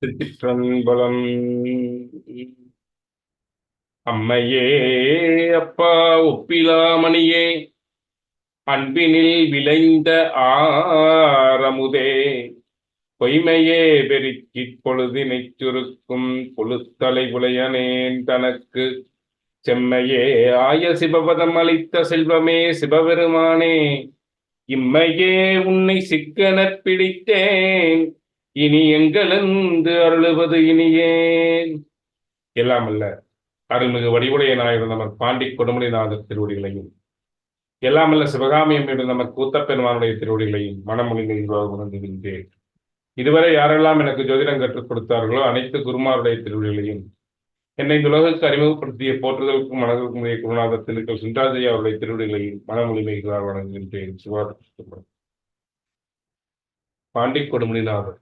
திருச்சிற்றம்பலம். அம்மையே அப்பா ஒப்பிலாமணியே, அன்பினில் விளைந்த ஆரமுதே, பொய்மையே பெருக்கிப் பொழுதினைச் சுருக்கும் கொழுத்தலை புலையனேன் தனக்கு செம்மையே ஆய சிவபதம் அளித்த செல்வமே சிவபெருமானே, இம்மையே உன்னை சிக்கனப் பிடித்தேன், இனி எங்களென்று அருளுவது இனியேன். எல்லாம் அல்ல அருள்மிகு வடிவுடைய நாயகர் நமக்கு பாண்டி கொடுமணிநாதர் திருவடிகளையும், எல்லாமல்ல சிவகாமியம் என்று நமக்கு கூத்தப்பெருமானுடைய திருவடிகளையும் மனமொழிந்து உணர்ந்துகின்றேன். இதுவரை யாரெல்லாம் எனக்கு ஜோதிடம் கற்றுக் கொடுத்தார்களோ அனைத்து குருமாருடைய திருவடிகளையும், என்னை இந்த உலகுக்கு அறிமுகப்படுத்திய போற்றுதலுக்கும் மனதிற்கும் குருநாதர் திருக்கள் சுந்தராஜயா அவருடைய திருவடிகளையும் மனமொழிமைகளால் வணங்குகின்றேன். சிவார்த்தம் பாண்டி கொடுமணிநாதர்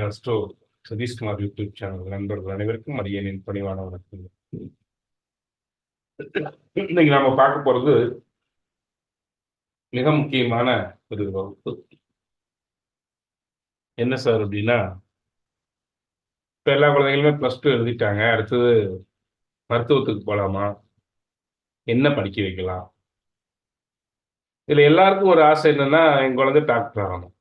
அஸ்ட்ரோ சதீஷ்குமார் யூடியூப் சேனல் நண்பர்கள் அனைவருக்கும் அடியேனின் பணிவான வணக்கங்கள். இன்னைக்கு நாம பார்க்க போறது மிக முக்கியமான ஒரு வகுப்பு. என்ன சார் அப்படின்னா, இப்ப எல்லா குழந்தைகளுமே +2 எழுதிட்டாங்க. அடுத்தது மருத்துவத்துக்கு போகலாமா, என்ன படிக்க வைக்கலாம்? இதுல எல்லாருக்கும் ஒரு ஆசை என்னன்னா, என் குழந்தை டாக்டர் ஆகணும்,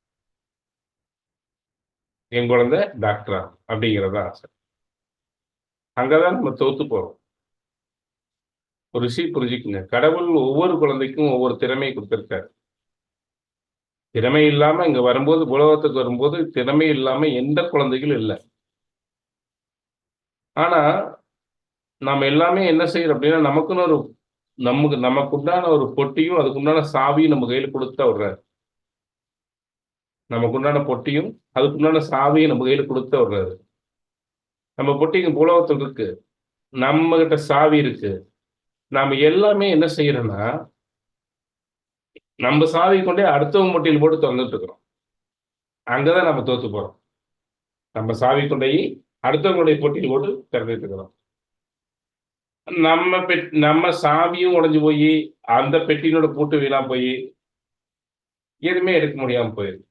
என் குழந்தை டாக்டர் ஆகணும் அப்படிங்கிறத ஆசை. அங்கதான் நம்ம தோத்து போறோம். ஒரு விஷயம் புரிஞ்சுக்குங்க, கடவுள் ஒவ்வொரு குழந்தைக்கும் ஒவ்வொரு திறமையை கொடுத்திருக்காரு. திறமை இல்லாம இங்க வரும்போது, உலகத்துக்கு வரும்போது திறமை இல்லாம எந்த குழந்தைகளும் இல்லை. ஆனா நாம எல்லாமே என்ன செய்யறோம் அப்படின்னா, நமக்கு உண்டான ஒரு பொட்டியும் அதுக்குண்டான சாவியும் நம்ம கையில கொடுத்தா விடுறாரு. நமக்குண்டான பொட்டியும் அதுக்குண்டான சாவியும் நம்ம கையில கொடுத்தா விடுறாரு. நம்ம பொட்டிக்கு உலகத்தில் இருக்கு, நம்ம கிட்ட சாவி இருக்கு. நாம எல்லாமே என்ன செய்யறோம்னா, நம்ம சாவி கொண்டே அடுத்தவங்க பொட்டியில் போட்டு திறந்துட்டு இருக்கிறோம். அங்கதான் நம்ம தோத்து போறோம். நம்ம சாவி கொண்டே அடுத்தவங்களுடைய பொட்டியில் போட்டு திறந்துட்டு இருக்கிறோம். நம்ம சாவியும் உடைஞ்சு போய், அந்த பெட்டியினோட பூட்டு வீணா போய் எதுவுமே எடுக்க முடியாம போயிருக்கு.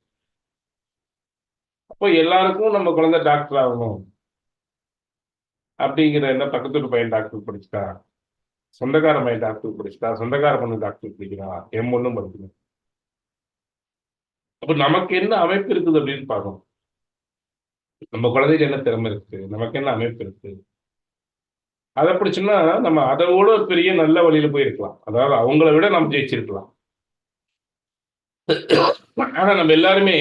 அப்போ எல்லாருக்கும் நம்ம குழந்தை டாக்டர் ஆகணும் அப்படிங்கிற என்ன, பக்கத்து பையன் டாக்டர் படிச்சுட்டா, சொந்தக்கார பையன் டாக்டர் படிச்சுட்டா, சொந்தக்கார பொண்ணு டாக்டர் படிக்கிறா, என் பொண்ணும் படிக்கணும். அப்ப நமக்கு என்ன அமைப்பு இருக்குது அப்படின்னு பார்க்கணும். நம்ம குழந்தைக்கு என்ன திறமை இருக்கு, நமக்கு என்ன அமைப்பு இருக்கு, அதை பிடிச்சோம்னா நம்ம அதோட பெரிய நல்ல வழியில போயிருக்கலாம். அதாவது அவங்கள விட நம்ம ஜெயிச்சிருக்கலாம். ஆனா நம்ம எல்லாருமே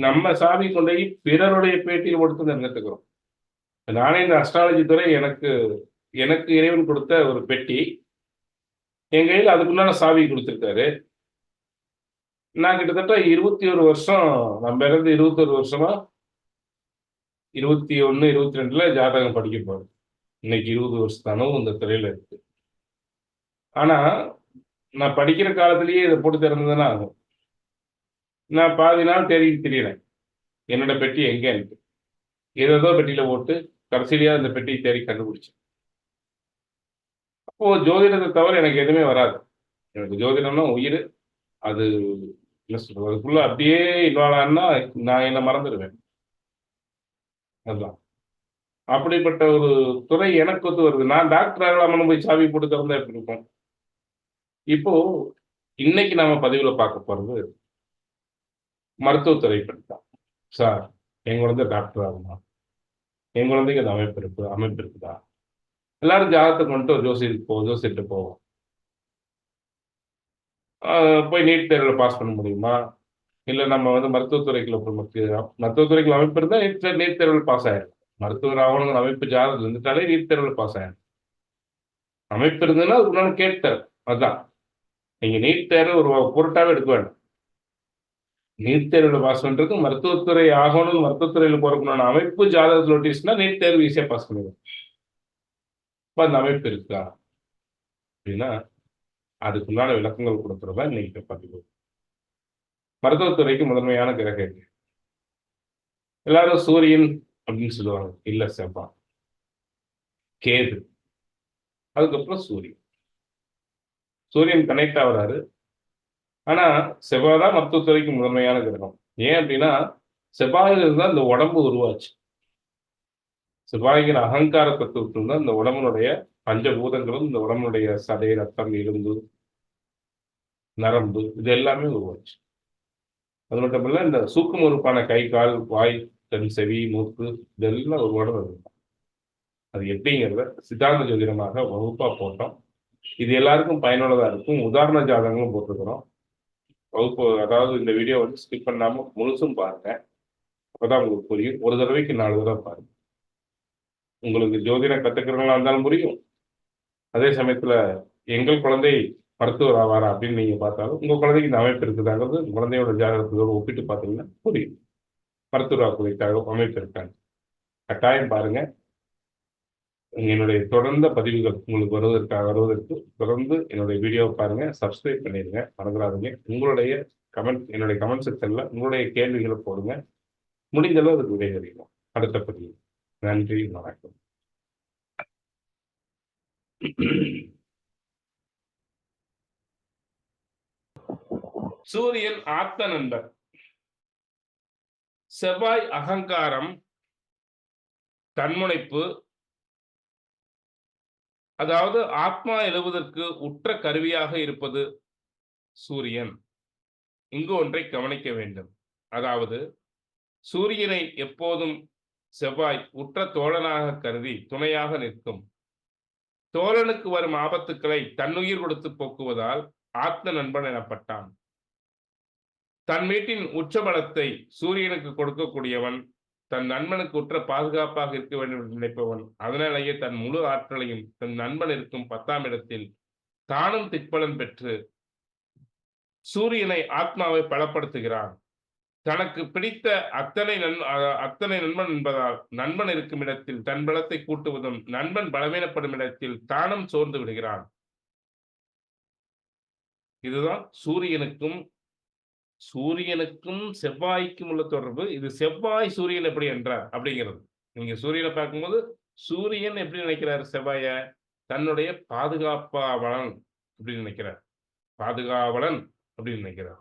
நம்ம சாவி கொண்டு பிறருடைய பேட்டியை கொடுத்து நின்றுட்டுக்கிறோம். நானே இந்த அஸ்ட்ராலஜி துறை எனக்கு எனக்கு இறைவன் கொடுத்த ஒரு பெட்டி, என் கையில் அதுக்குண்டான சாவி கொடுத்துருக்காரு. நான் கிட்டத்தட்ட 21 வருஷம், நம்ம இருந்து 21 வருஷமா 21, 22ல ஜாதகம் படிக்க போறேன். இன்னைக்கு 20 வருஷத்தானும் இந்த துறையில இருக்கு. ஆனா நான் படிக்கிற காலத்திலேயே இதை போட்டு திறந்ததுன்னா ஆகும். நான் பாதி நாள் தேடிட்டு திரியிறேன் என்னோட பெட்டி எங்க இருக்கு. ஏதோ பெட்டியில போட்டு கடைசியிலேயே அந்த பெட்டியை தேடி கண்டுபிடிச்சேன். அப்போ ஜோதிடத்தை தவிர எனக்கு எதுவுமே வராது. எனக்கு ஜோதிடம்னா உயிர். அது என்ன சொல்றது, அதுக்குள்ள அப்படியே இன்வால்வ் ஆனா நான் என்ன மறந்துடுவேன். அதுதான் அப்படிப்பட்ட ஒரு துறை எனக்கு ஒத்து வருது. நான் டாக்டர் ஆகலாமனு போய் சாவி போட்டு திறந்தா எப்படி இருக்கும்? இப்போ இன்னைக்கு நாம பதிவுல பார்க்க போறது மருத்துவத்துறை பற்றி. சார், என் குழந்தை டாக்டர் ஆகுமா, என் குழந்தைக்கு அது அமைப்பு இருக்குதா? எல்லாரும் ஜாதகத்தை கொண்டு ஒரு ஜோசிட்டு போவோம். போய் நீட் தேர்வில் பாஸ் பண்ண முடியுமா? இல்லை நம்ம மருத்துவத்துறைக்குள்ள மருத்துவத்துறைக்குள்ள அமைப்பு இருந்தால் நீட் தேர்வில் பாஸ் ஆயிடும். மருத்துவர் ஆகணுங்கிற அமைப்பு ஜாதகத்தில் இருந்துட்டாலே நீட் தேர்வில் பாஸ் ஆயிடும். அமைப்பு இருந்ததுன்னா அதுக்கு கேட்டார். அதுதான் நீங்க நீட் தேர்வு ஒரு பொருட்டாவே எடுக்க வேண்டாம். நீட் தேர்வில் பாஸ் பண்றதுக்கு மருத்துவத்துறை ஆகணும்னு மருத்துவத்துறையில் போறதுக்குள்ள அமைப்பு ஜாதகத்தில் ஒட்டிச்சுன்னா நீட் தேர்வு ஈஸியா பாஸ் பண்ணிடுவோம். இப்போ அந்த அமைப்பு இருக்கா அப்படின்னா அதுக்குண்டான விளக்கங்கள் கொடுத்துறதா இன்னைக்கு பதிவு. மருத்துவத்துறைக்கு முதன்மையான கிரகம் எல்லாரும் சூரியன் அப்படின்னு சொல்லுவாங்க. இல்ல, செவ்வாய், கேது, அதுக்கப்புறம் சூரியன். சூரியன் கனெக்ட் ஆகுறாரு. ஆனா செவ்வாய் தான் மருத்துவத்துறைக்கு முதன்மையான கிரகம். ஏன் அப்படின்னா செவ்வாயில இருந்தா இந்த உடம்பு உருவாச்சு. செவ்வாய்ங்கிற அகங்கார தத்துவத்தில் தான் இந்த உடம்புனுடைய பஞ்சபூதங்களும், இந்த உடம்புடைய சதை, ரத்தம், எலும்பு, நரம்பு இது எல்லாமே உருவாச்சு. அது மட்டும் இல்ல, இந்த சூக்கும உறுப்பான கை, கால், வாய், கண், செவி, மூக்கு இதெல்லாம் உருவான வருது. அது எப்படிங்கிறத சித்தாந்த ஜோதிடமாக வகுப்பா போட்டோம். இது எல்லாருக்கும் பயனுள்ளதா இருக்கும். உதாரண ஜாதகங்களும் போட்டிருக்கிறோம். வகுப்பு அதாவது இந்த வீடியோ வந்து ஸ்கிப் பண்ணாம முழுசும் பாருங்க. அப்பதான் உங்களுக்கு புரியும். ஒரு தடவைக்கு 4 தடவை பாருங்க. உங்களுக்கு ஜோதிடம் கத்துக்கிறவங்களா இருந்தாலும் புரியும். அதே சமயத்துல எங்கள் குழந்தை மருத்துவர் ஆவாரா அப்படின்னு நீங்க பார்த்தாலும், உங்க குழந்தைக்கு இந்த அமைப்பு இருக்குதாங்கிறது குழந்தையோட ஜாதகத்தோட ஒப்பிட்டு பார்த்தீங்கன்னா புரியும். மருத்துவர் ஆக்குவதற்காக அமைப்பு இருக்காங்க. கட்டாயம் பாருங்க. என்னுடைய தொடர்ந்த பதிவுகள் உங்களுக்கு வருவதற்கு தொடர்ந்து என்னுடைய வீடியோவை பாருங்க. சப்ஸ்கிரைப் பண்ணிடுங்க. மறந்துடாதீங்க. உங்களுடைய என்னுடைய கமெண்ட் செக்ஷன்ல உங்களுடைய கேள்விகளை போடுங்க. முடிந்த அளவு அதுக்கு விடை அறிவோம். அடுத்த பதிவு. நன்றி, வணக்கம். சூரியன் ஆத்த நண்பர். செவ்வாய் அகங்காரம், தன்முனைப்பு, அதாவது ஆத்மா எழுவதற்கு உற்ற கருவியாக இருப்பது சூரியன். இங்கு ஒன்றை கவனிக்க வேண்டும். அதாவது சூரியனை எப்போதும் செவ்வாய் உற்ற தோழனாக கருதி துணையாக நிற்கும். தோழனுக்கு வரும் ஆபத்துக்களை தன்னுயிர் கொடுத்து போக்குவதால் ஆத்ம நண்பன் எனப்பட்டான். தன் வீட்டின் உச்சபலத்தை சூரியனுக்கு கொடுக்கக்கூடியவன், தன் நண்பனுக்கு உற்ற பாதுகாப்பாக இருக்க வேண்டும் என்று நினைப்பவன். அதனாலேயே தன் முழு ஆற்றலையும் தன் நண்பன் இருக்கும் 10ஆம் இடத்தில் தானும் திக்பலன் பெற்று சூரியனை ஆத்மாவை பலப்படுத்துகிறான். தனக்கு பிடித்த அத்தனை நண்பன் என்பதால் நண்பன் இருக்கும் இடத்தில் தன் பலத்தை கூட்டுவதும், நண்பன் பலவீனப்படும் இடத்தில் தானும் சோர்ந்து விடுகிறான். இதுதான் சூரியனுக்கும் செவ்வாய்க்கும் உள்ள தொடர்பு. இது செவ்வாய் சூரியன் எப்படி என்றார் அப்படிங்கிறது. நீங்க சூரியனை பார்க்கும்போது சூரியன் எப்படி நினைக்கிறார் செவ்வாய? தன்னுடைய பாதுகாப்பாளன் அப்படின்னு நினைக்கிறார். பாதுகாவலன் அப்படின்னு நினைக்கிறார்.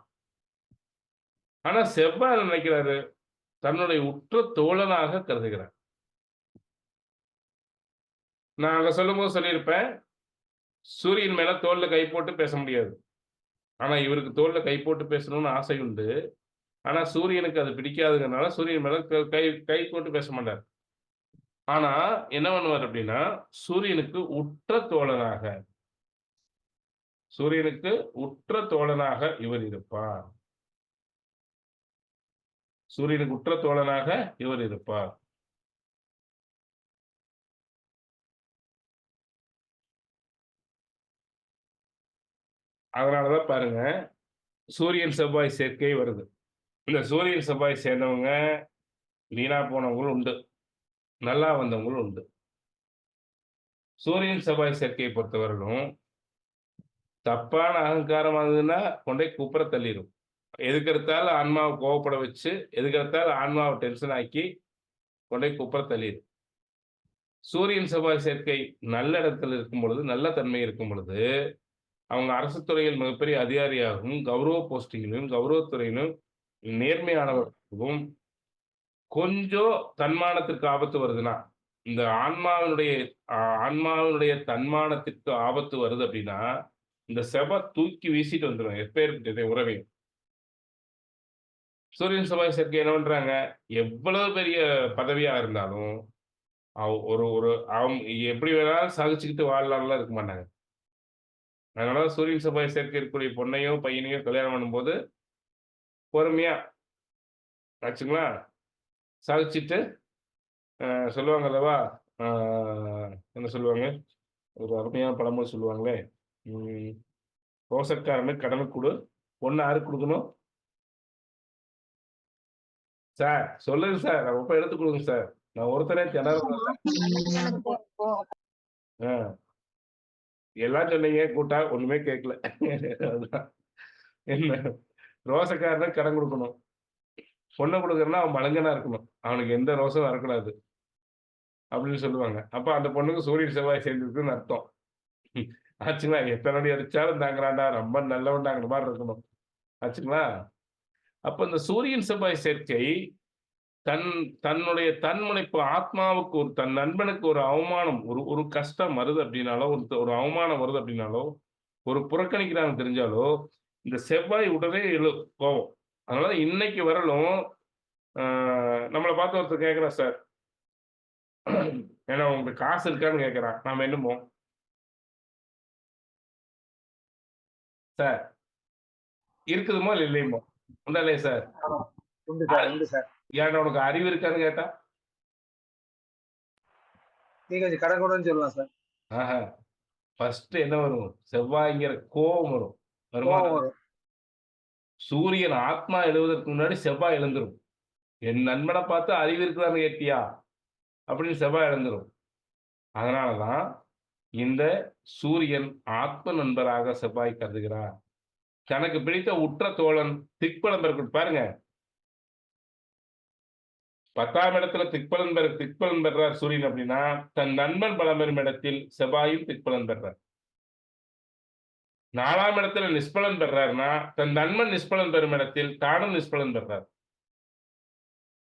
ஆனா செவ்வாய் நினைக்கிறாரு தன்னுடைய உற்ற தோழனாக கருதுகிறார். நான் அங்க சொல்லும்போது சொல்லியிருப்பேன், சூரியன் மேல தோல்ல கை போட்டு பேச முடியாது. ஆனா இவருக்கு தோல்ல கை போட்டு பேசணும்னு ஆசை உண்டு. ஆனா சூரியனுக்கு அது பிடிக்காதுங்கிறனால சூரியன் மேல கை போட்டு பேச மாட்டார். ஆனா என்ன பண்ணுவார் அப்படின்னா, சூரியனுக்கு உற்ற தோழனாக இவர் இருப்பார். சூரியனுக்கு உற்ற தோழனாக இவர் இருப்பார். அதனாலதான் பாருங்க, சூரியன் செவ்வாய் சேர்க்கை வருது. இந்த சூரியன் செவ்வாய் சேர்ந்தவங்க வீணா போனவங்களும் உண்டு, நல்லா வந்தவங்களும் உண்டு. சூரியன் செவ்வாய் சேர்க்கையை பொறுத்தவரையிலும் தப்பான அகங்காரம் வந்ததுன்னா கொண்டே குப்புற தள்ளிடும். எதுக்கெடுத்தாலும் ஆன்மாவை கோவப்பட வச்சு, எதுக்கெடுத்தாலும் ஆன்மாவை டென்ஷன் ஆக்கி கொண்டே குப்புற தள்ளிடும். சூரியன் செவ்வாய் சேர்க்கை நல்ல இடத்துல இருக்கும் பொழுது, நல்ல தன்மை இருக்கும் பொழுது, அவங்க அரசு துறையில் மிகப்பெரிய அதிகாரியாகவும், கௌரவ போஸ்டிங்கிலும், கௌரவத்துறையிலும் நேர்மையானவர்களுக்கும் கொஞ்சம் தன்மானத்திற்கு ஆபத்து வருதுன்னா, இந்த ஆன்மாவினுடைய தன்மானத்திற்கு ஆபத்து வருது அப்படின்னா, இந்த செவ்வாய் தூக்கி வீசிட்டு வந்துரும் எப்பேற்பட்ட உறவையும். சூரியன் செவ்வாய் சேர்க்கை என்ன பண்றாங்க? எவ்வளவு பெரிய பதவியா இருந்தாலும், ஒரு ஒரு எப்படி வேணாலும் சகிச்சுக்கிட்டு வாழலாம்லாம் இருக்க மாட்டாங்க. அதனால சூரியன் செவ்வாய் சேர்க்கை இருக்கக்கூடிய பொண்ணையோ, பையனையோ கல்யாணம் பண்ணும்போது பொறுமையா ஆச்சுங்களா? சகிச்சுட்டு சொல்லுவாங்க அல்லவா? அ என்ன சொல்லுவாங்க? ஒரு அருமையான பழமொழி சொல்லுவாங்களே, ம் ரோசக்காரனுக்கு கடனுக்கு குடு, பொண்ண யாருக்கு குடுக்கணும்? சார் சொல்லுங்க சார். அப்ப எடுத்து குடுங்க சார். நான் ஒருத்தனே திணறேன். ஆ எல்லாம் சொன்னீங்க கூட்டா, ஒண்ணுமே கேட்கல. அதுதான். என்ன ரோசக்காரனுக்கு கடன் குடுக்கணும். பொண்ண குடுக்குறன்னா அவன் மலங்கனா இருக்கணும். அவனுக்கு எந்த ரோசம் வரக்கூடாது. அப்படின்னு சொல்லுவாங்க. அப்ப அந்த பொண்ணுக்கு சூரியன் செவ்வாய் சேர்ந்திருக்குன்னு அர்த்தம். ஆச்சுங்களா? எத்தன அடி அடிச்சாலும் தாங்குறான்டா, ரொம்ப நல்லவன்டாங்கிற மாரி இருக்கணும். ஆச்சுங்களா? அப்ப இந்த சூரியன் செவ்வாய் சேர்க்கை தன்னுடைய தன்முனைப்பு ஆத்மாவுக்கு தன் நண்பனுக்கு ஒரு அவமானம், ஒரு கஷ்டம் வருது அப்படின்னாலோ, ஒரு அவமானம் வருது அப்படின்னாலோ, ஒரு புறக்கணிக்கிறாங்க தெரிஞ்சாலோ, இந்த செவ்வாய் உடனே கோவம். அதனால இன்னைக்கு வரலும் நம்மள பார்த்து ஒருத்தர் கேட்கிறார் சார். ஏன்னா உங்களுக்கு காசு இருக்கான்னு கேட்கிறான். நாம என்னமோ சார் இருக்குதுமோ இல்லையுமோ உண்டா இல்லையா சார்? உண்டு சார், உண்டு சார். ஏன்டா உனக்கு அறிவு இருக்கான்னு கேட்டா? நீங்க கொஞ்சம் கடகடன்னு சொல்லலாம் சார். ஆஹா. ஃபர்ஸ்ட் என்ன வரும்? செவ்வாய்ங்கிற கோவம் வரும். வருமா? கோவம் வரும். சூரியன் ஆத்மா எழுவதற்கு முன்னாடி செவ்வாய் எழுந்துரும். என் நண்பனை பார்த்து அறிவு இருக்குதான்னு கேட்டியா? அப்படின்னு செவ்வாய் எழுந்துரும். அதனாலதான் இந்த சூரியன் ஆத்ம நண்பராக செவ்வாய் கருதுகிறார். தனக்கு பிடித்த உற்ற தோழன் திக்பலம் இருக்கட்டும் பாருங்க. 10ஆம் இடத்துல திக்பலன் பெறார் சூரியன் அப்படின்னா, தன் நண்பன் பலம் பெறும் இடத்தில் செவ்வாயும் திக்பலன் பெறார். 4ஆம் இடத்துல நிஷ்பலன் பெறாருன்னா, தன் நண்பன் நிஷ்பலன் பெறும் இடத்தில் தானும் நிஷ்பலன் பெறார்.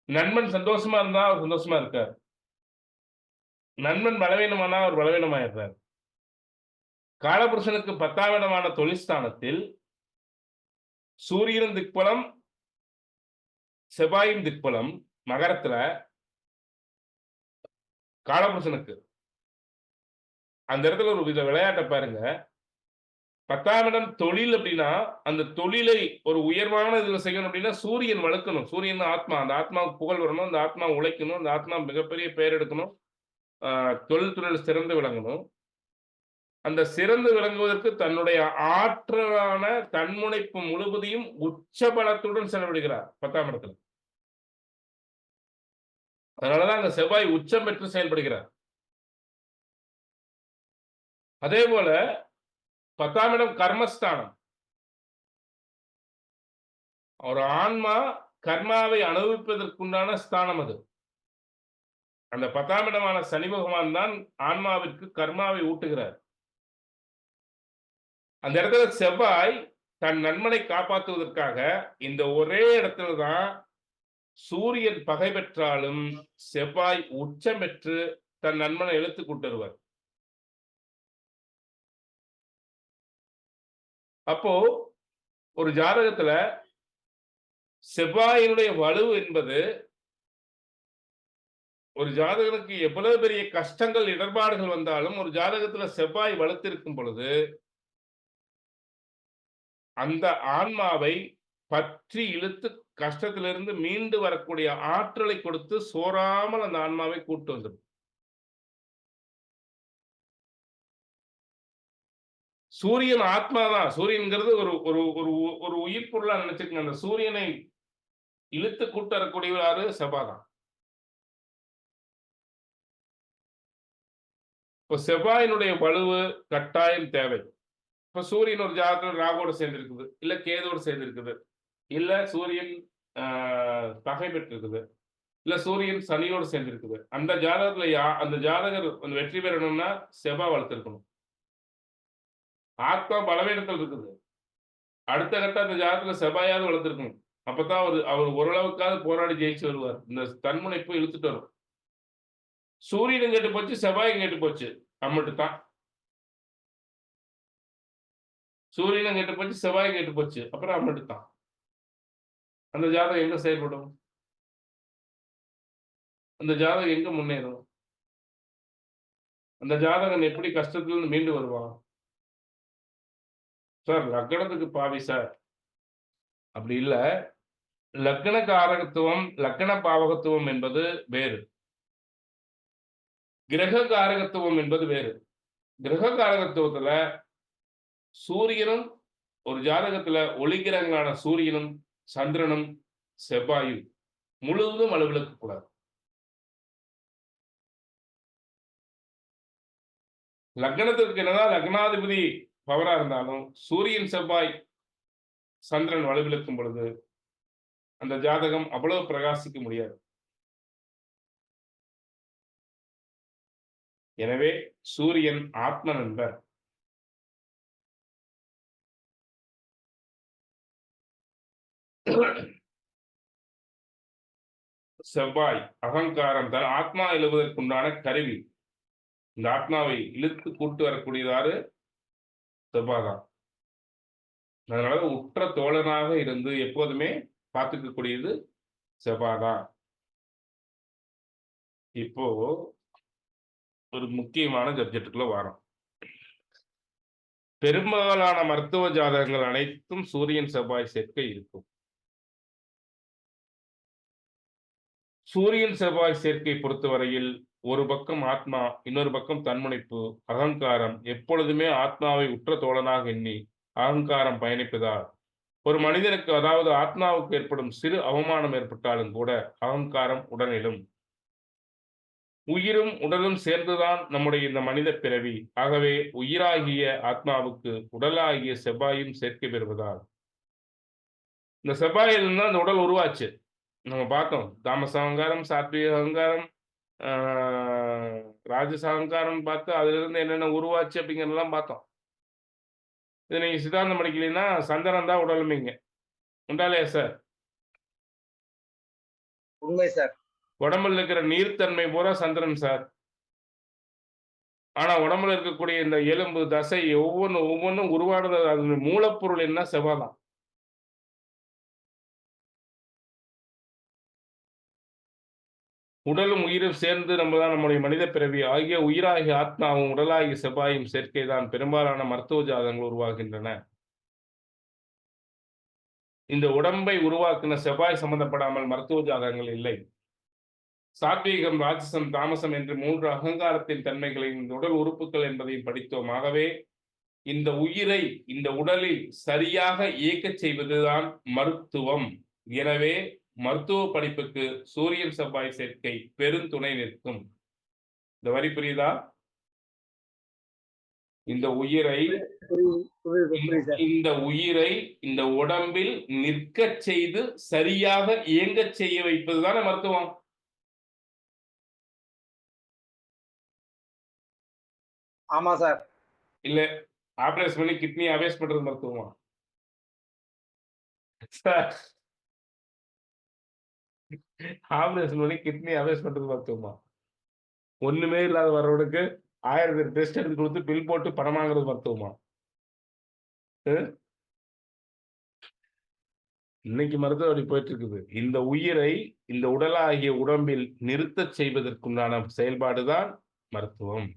நண்பன் சந்தோஷமா இருந்தா அவர் சந்தோஷமா இருக்கார். நண்பன் பலவீனமானா அவர் பலவீனமாயிடுறார். காலபுருஷனுக்கு 10ஆம் இடமான தொழிற்ஸ்தானத்தில் சூரியனும் திக்பலம், செவ்வாயும் திக்பலம் மகரத்துல காலபுருஷனுக்கு. அந்த இடத்துல ஒரு வித விளையாட்டை பாருங்க. 10ஆம் இடம் தொழில் அப்படின்னா, அந்த தொழிலை ஒரு உயர்வான இதுல செய்யணும் அப்படின்னா சூரியன் வளர்க்கணும். சூரியன் ஆத்மா. அந்த ஆத்மாவுக்கு புகழ் வரணும். அந்த ஆத்மா உழைக்கணும். அந்த ஆத்மா மிகப்பெரிய பெயர் எடுக்கணும். தொழில் சிறந்து விளங்கணும். அந்த சிறந்து விளங்குவதற்கு தன்னுடைய ஆற்றலான தன்முனைப்பு முழுவதையும் உச்ச பலத்துடன் செலவிடுகிறார் 10ஆம் இடத்துல. அதனாலதான் அங்க செவ்வாய் உச்சம் பெற்று செயல்படுகிறார். அதே போல 10ஆம் இடம் கர்மஸ்தானம். ஒரு ஆன்மா கர்மாவை அனுபவிப்பதற்குண்டான ஸ்தானம் அது. அந்த 10ஆம் இடமான சனி பகவான் தான் ஆன்மாவிற்கு கர்மாவை ஊட்டுகிறார். அந்த இடத்துல செவ்வாய் தன் நண்பனை காப்பாற்றுவதற்காக இந்த ஒரே இடத்துல தான் சூரியன் பகை பெற்றாலும் செவ்வாய் உச்சம் பெற்று தன் நண்பனை இழுத்து கூட்டுருவார். அப்போ ஒரு ஜாதகத்துல செவ்வாயினுடைய வலு என்பது ஒரு ஜாதகனுக்கு எவ்வளவு பெரிய கஷ்டங்கள் இடர்பாடுகள் வந்தாலும் ஒரு ஜாதகத்துல செவ்வாய் வலுத்திருக்கும் பொழுது அந்த ஆன்மாவை பற்றி இழுத்து கஷ்டத்திலிருந்து மீண்டு வரக்கூடிய ஆற்றலை கொடுத்து சோறாமல் அந்த ஆன்மாவை கூட்டு வந்துடும். சூரியன் ஆத்மாதான். சூரியன்கிறது ஒரு ஒரு ஒரு ஒரு உயிர் பொருளா நினைச்சுக்கங்க. அந்த சூரியனை இழுத்து கூட்டு வரக்கூடியவராரு செவ்வாதான். இப்போ செவ்வாயினுடைய வலுவு கட்டாயம் தேவை. இப்ப சூரியன் ஒரு ஜாதகத்தில் ராகுவோட சேர்ந்திருக்குது, இல்ல கேதோடு சேர்ந்திருக்குது, இல்ல சூரியன் பகை பெற்றிருக்குது, இல்ல சூரியன் சனியோடு சேர்ந்திருக்குது. அந்த ஜாதகத்துல அந்த ஜாதகர் வெற்றி பெறணும்னா செவ்வாய் வளர்த்திருக்கணும். ஆத்மா பலவீனத்தில் இருக்குது. அடுத்த கட்ட அந்த ஜாதகத்துல செவ்வாயாவது வளர்த்திருக்கணும். அப்பதான் அவர் ஓரளவுக்காவது போராடி ஜெயிச்சு வருவார். இந்த தன்முனைப்பு இழுத்துட்டு வரும். சூரியனும் கேட்டு போச்சு, செவ்வாயும் கேட்டு போச்சு. நம்மட்டு தான் சூரியனும் கேட்டு போச்சு, செவ்வாயும் கேட்டு போச்சு. அப்புறம் நம்மட்டு தான் அந்த ஜாதகம் எங்க செயல்படும்? அந்த ஜாதகம் எங்க முன்னேறும்? அந்த ஜாதகன் எப்படி கஷ்டத்திலிருந்து மீண்டு வருவான்? சார் லக்னத்துக்கு பாவி சார். அப்படி இல்ல. லக்ன காரகத்துவம், லக்ன பாவகத்துவம் என்பது வேறு. கிரக காரகத்துவம் என்பது வேறு. கிரக காரகத்துவத்துல சூரியனும் ஒரு ஜாதகத்துல ஒளிகிரகங்களான சூரியனும் சந்திரனும் செவ்வாயும் முழுவதும் வலுவிழக்க கூடாது. லக்னத்திற்கு என்னதான் லக்னாதிபதி பவரா இருந்தாலும் சூரியன் செவ்வாய் சந்திரன் வலுவிழக்கும் பொழுது அந்த ஜாதகம் அவ்வளவு பிரகாசிக்க முடியாது. எனவே சூரியன் ஆத்ம நண்பர். செவ்வாய் அகங்காரம் தான் ஆத்மா எழுவதற்குண்டான கருவி. இந்த ஆத்மாவை இழுத்து கூட்டு வரக்கூடியதாரு செவ்வாய் தான். அதனால உற்ற தோழனாக இருந்து எப்போதுமே பார்த்துக்கக்கூடியது செவ்வாய் தான். இப்போ ஒரு முக்கியமான சப்ஜெக்டுக்குள்ள வரோம். பெரும்பாலான மருத்துவ ஜாதகங்கள் அனைத்தும் சூரியன் செவ்வாய் சேர்க்கை இருக்கும். சூரியன் செவ்வாய் சேர்க்கை பொறுத்தவரையில் ஒரு பக்கம் ஆத்மா, இன்னொரு பக்கம் தன்முனைப்பு, அகங்காரம் எப்பொழுதுமே ஆத்மாவை உற்ற தோழனாக எண்ணி அகங்காரம் பயணிப்பதால் ஒரு மனிதனுக்கு அதாவது ஆத்மாவுக்கு ஏற்படும் சிறு அவமானம் ஏற்பட்டாலும் கூட அகங்காரம் உடனிலும். உயிரும் உடலும் சேர்ந்துதான் நம்முடைய இந்த மனித பிறவி. ஆகவே உயிராகிய ஆத்மாவுக்கு உடலாகிய செவ்வாயும் சேர்க்கை பெறுவதால் இந்த செவ்வாயிலிருந்து தான் இந்த உடல் உருவாச்சு. நம்ம பார்த்தோம். தாமச அகங்காரம், சாத்விக அகங்காரம், ஆ ராஜச அகங்காரம் பார்த்து அதிலிருந்து என்னென்ன உருவாச்சு அப்படிங்கிறதெல்லாம் பார்த்தோம். இத நீங்க சித்தாந்தம் படிக்கலைன்னா சந்திரன் தான் உடலுமேங்க. உண்டா இல்லையா சார்? உண்மை சார். உடம்புல இருக்கிற நீர்த்தன்மை பூரா சந்திரன் சார். ஆனா உடம்புல இருக்கக்கூடிய இந்த எலும்பு, தசை ஒவ்வொன்னும் உருவானது அதனுடைய மூலப்பொருள் என்ன? செவ்வாய் தான். உடலும் உயிரும் சேர்ந்து நம்முடைய மனித பிறவி ஆகிய உயிராகிய ஆத்மாவும் உடலாகிய செவ்வாயும் சேர்க்கைதான் பெரும்பாலான மருத்துவ ஜாதகங்கள் உருவாகின்றன. இந்த உடம்பை உருவாக்கின செவ்வாய் சம்பந்தப்படாமல் மருத்துவ ஜாதகங்கள் இல்லை. சாத்வீகம், ராஜசம், தாமசம் என்று 3 அகங்காரத்தின் தன்மைகளின் இந்த உடல் உறுப்புகள் என்பதையும் படித்தோம். ஆகவே இந்த உயிரை இந்த உடலில் சரியாக இயக்கச் செய்வதுதான் மருத்துவம். எனவே மருத்துவ படிப்புக்கு சூரியன் செவ்வாய் சேர்க்கை பெருந்துணை நிற்கும். இந்த வரி புரியுதா? இந்த உயிரை இந்த உயிரை இந்த உடம்பில் நிற்கச் செய்து சரியாக இயங்கச் செய்ய வைப்பதுதானே மருத்துவம். ஆமா சார். இல்ல ஆபரேஷன் பண்ணி கிட்னி அவேஸ்ட் பண்றது மருத்துவமா? சார் ஆபரேஷன் பண்ணி கிட்னி அவேஸ்ட் பண்றது மருத்துவமா? ஒண்ணுமே இல்லாத வர்றவனுக்கு 1000 டெஸ்ட் எடுத்து கொடுத்து பில் போட்டு பணம் வாங்குறது மருத்துவமா? இன்னைக்கு மருத்துவம் அப்படி போயிட்டு இருக்குது. இந்த உயிரை இந்த உடலாகிய உடம்பில் நிறுத்தச் செய்வதற்குண்டான செயல்பாடுதான் மருத்துவம்.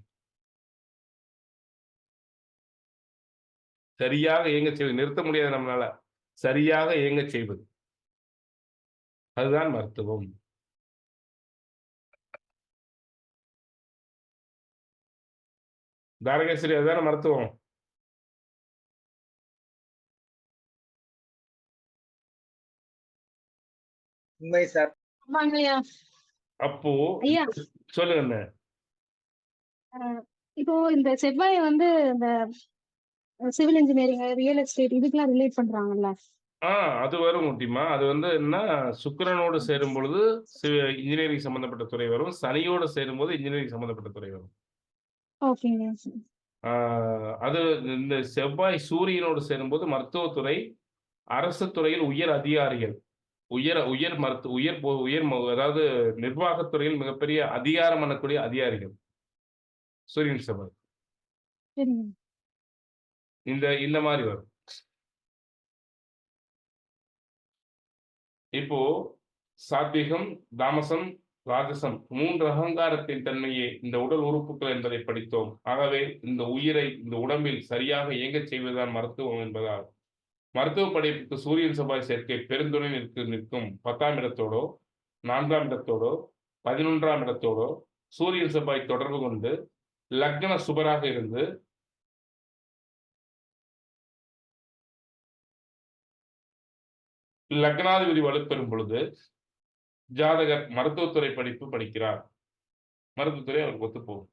சரியாக இயங்கச் செய்வது. நிறுத்த முடியாது நம்மளால. சரியாக இயங்கச் செய்வது. அதுதான் மருத்துவம். தாரகேஸ்வரி அதுதானே மருத்துவம். உண்மை சார். ஆமாங்கய்யா. அப்போ ஐயா, சொல்லுங்க. இப்போ இந்த செவ்வாய வந்து இந்த சிவில் இன்ஜினியரிங், ரியல் எஸ்டேட் இதுக்கெல்லாம் ரிலேட் பண்றாங்கல்ல? அது வரும் முட்டிமா. அது வந்து என்ன சுக்கிரனோடு சேரும் பொழுது இன்ஜினியரிங் சம்பந்தப்பட்ட துறை வரும். சனியோடு சேரும்போது இன்ஜினியரிங் சம்பந்தப்பட்ட துறை வரும். ஓகேங்க. அது இந்த செவ்வாய் சூரியனோடு சேரும்போது மருத்துவத்துறை, அரசு துறையில் உயர் அதிகாரிகள், அதாவது நிர்வாகத் துறையில் மிகப்பெரிய அதிகாரம் பண்ணக்கூடிய அதிகாரிகள். சூரியன் செவ்வாய். சரிங்க. இந்த மாதிரி வரும். இப்போ சாத்விகம், தாமசம், ராஜசம் 3 அகங்காரத்தின் தன்மையே இந்த உடல் உறுப்புகள் என்பதை படித்தோம். ஆகவே இந்த உயிரை இந்த உடம்பில் சரியாக இயங்கச் செய்வதுதான் மருத்துவம் என்பதால் மருத்துவ படிப்புக்கு சூரியன் செவ்வாய் சேர்க்கை பெருந்துணை நிற்கும் 10ஆம் இடத்தோடோ 4ஆம் இடத்தோடோ 11ஆம் இடத்தோடோ சூரியன் செவ்வாய் தொடர்பு கொண்டு லக்ன சுபராக இருந்து லக்னாதிபதி வலுப்பெறும் பொழுது ஜாதகர் மருத்துவத்துறை படிப்பு படிக்கிறார். மருத்துவத்துறை அவருக்கு ஒத்து போகும்.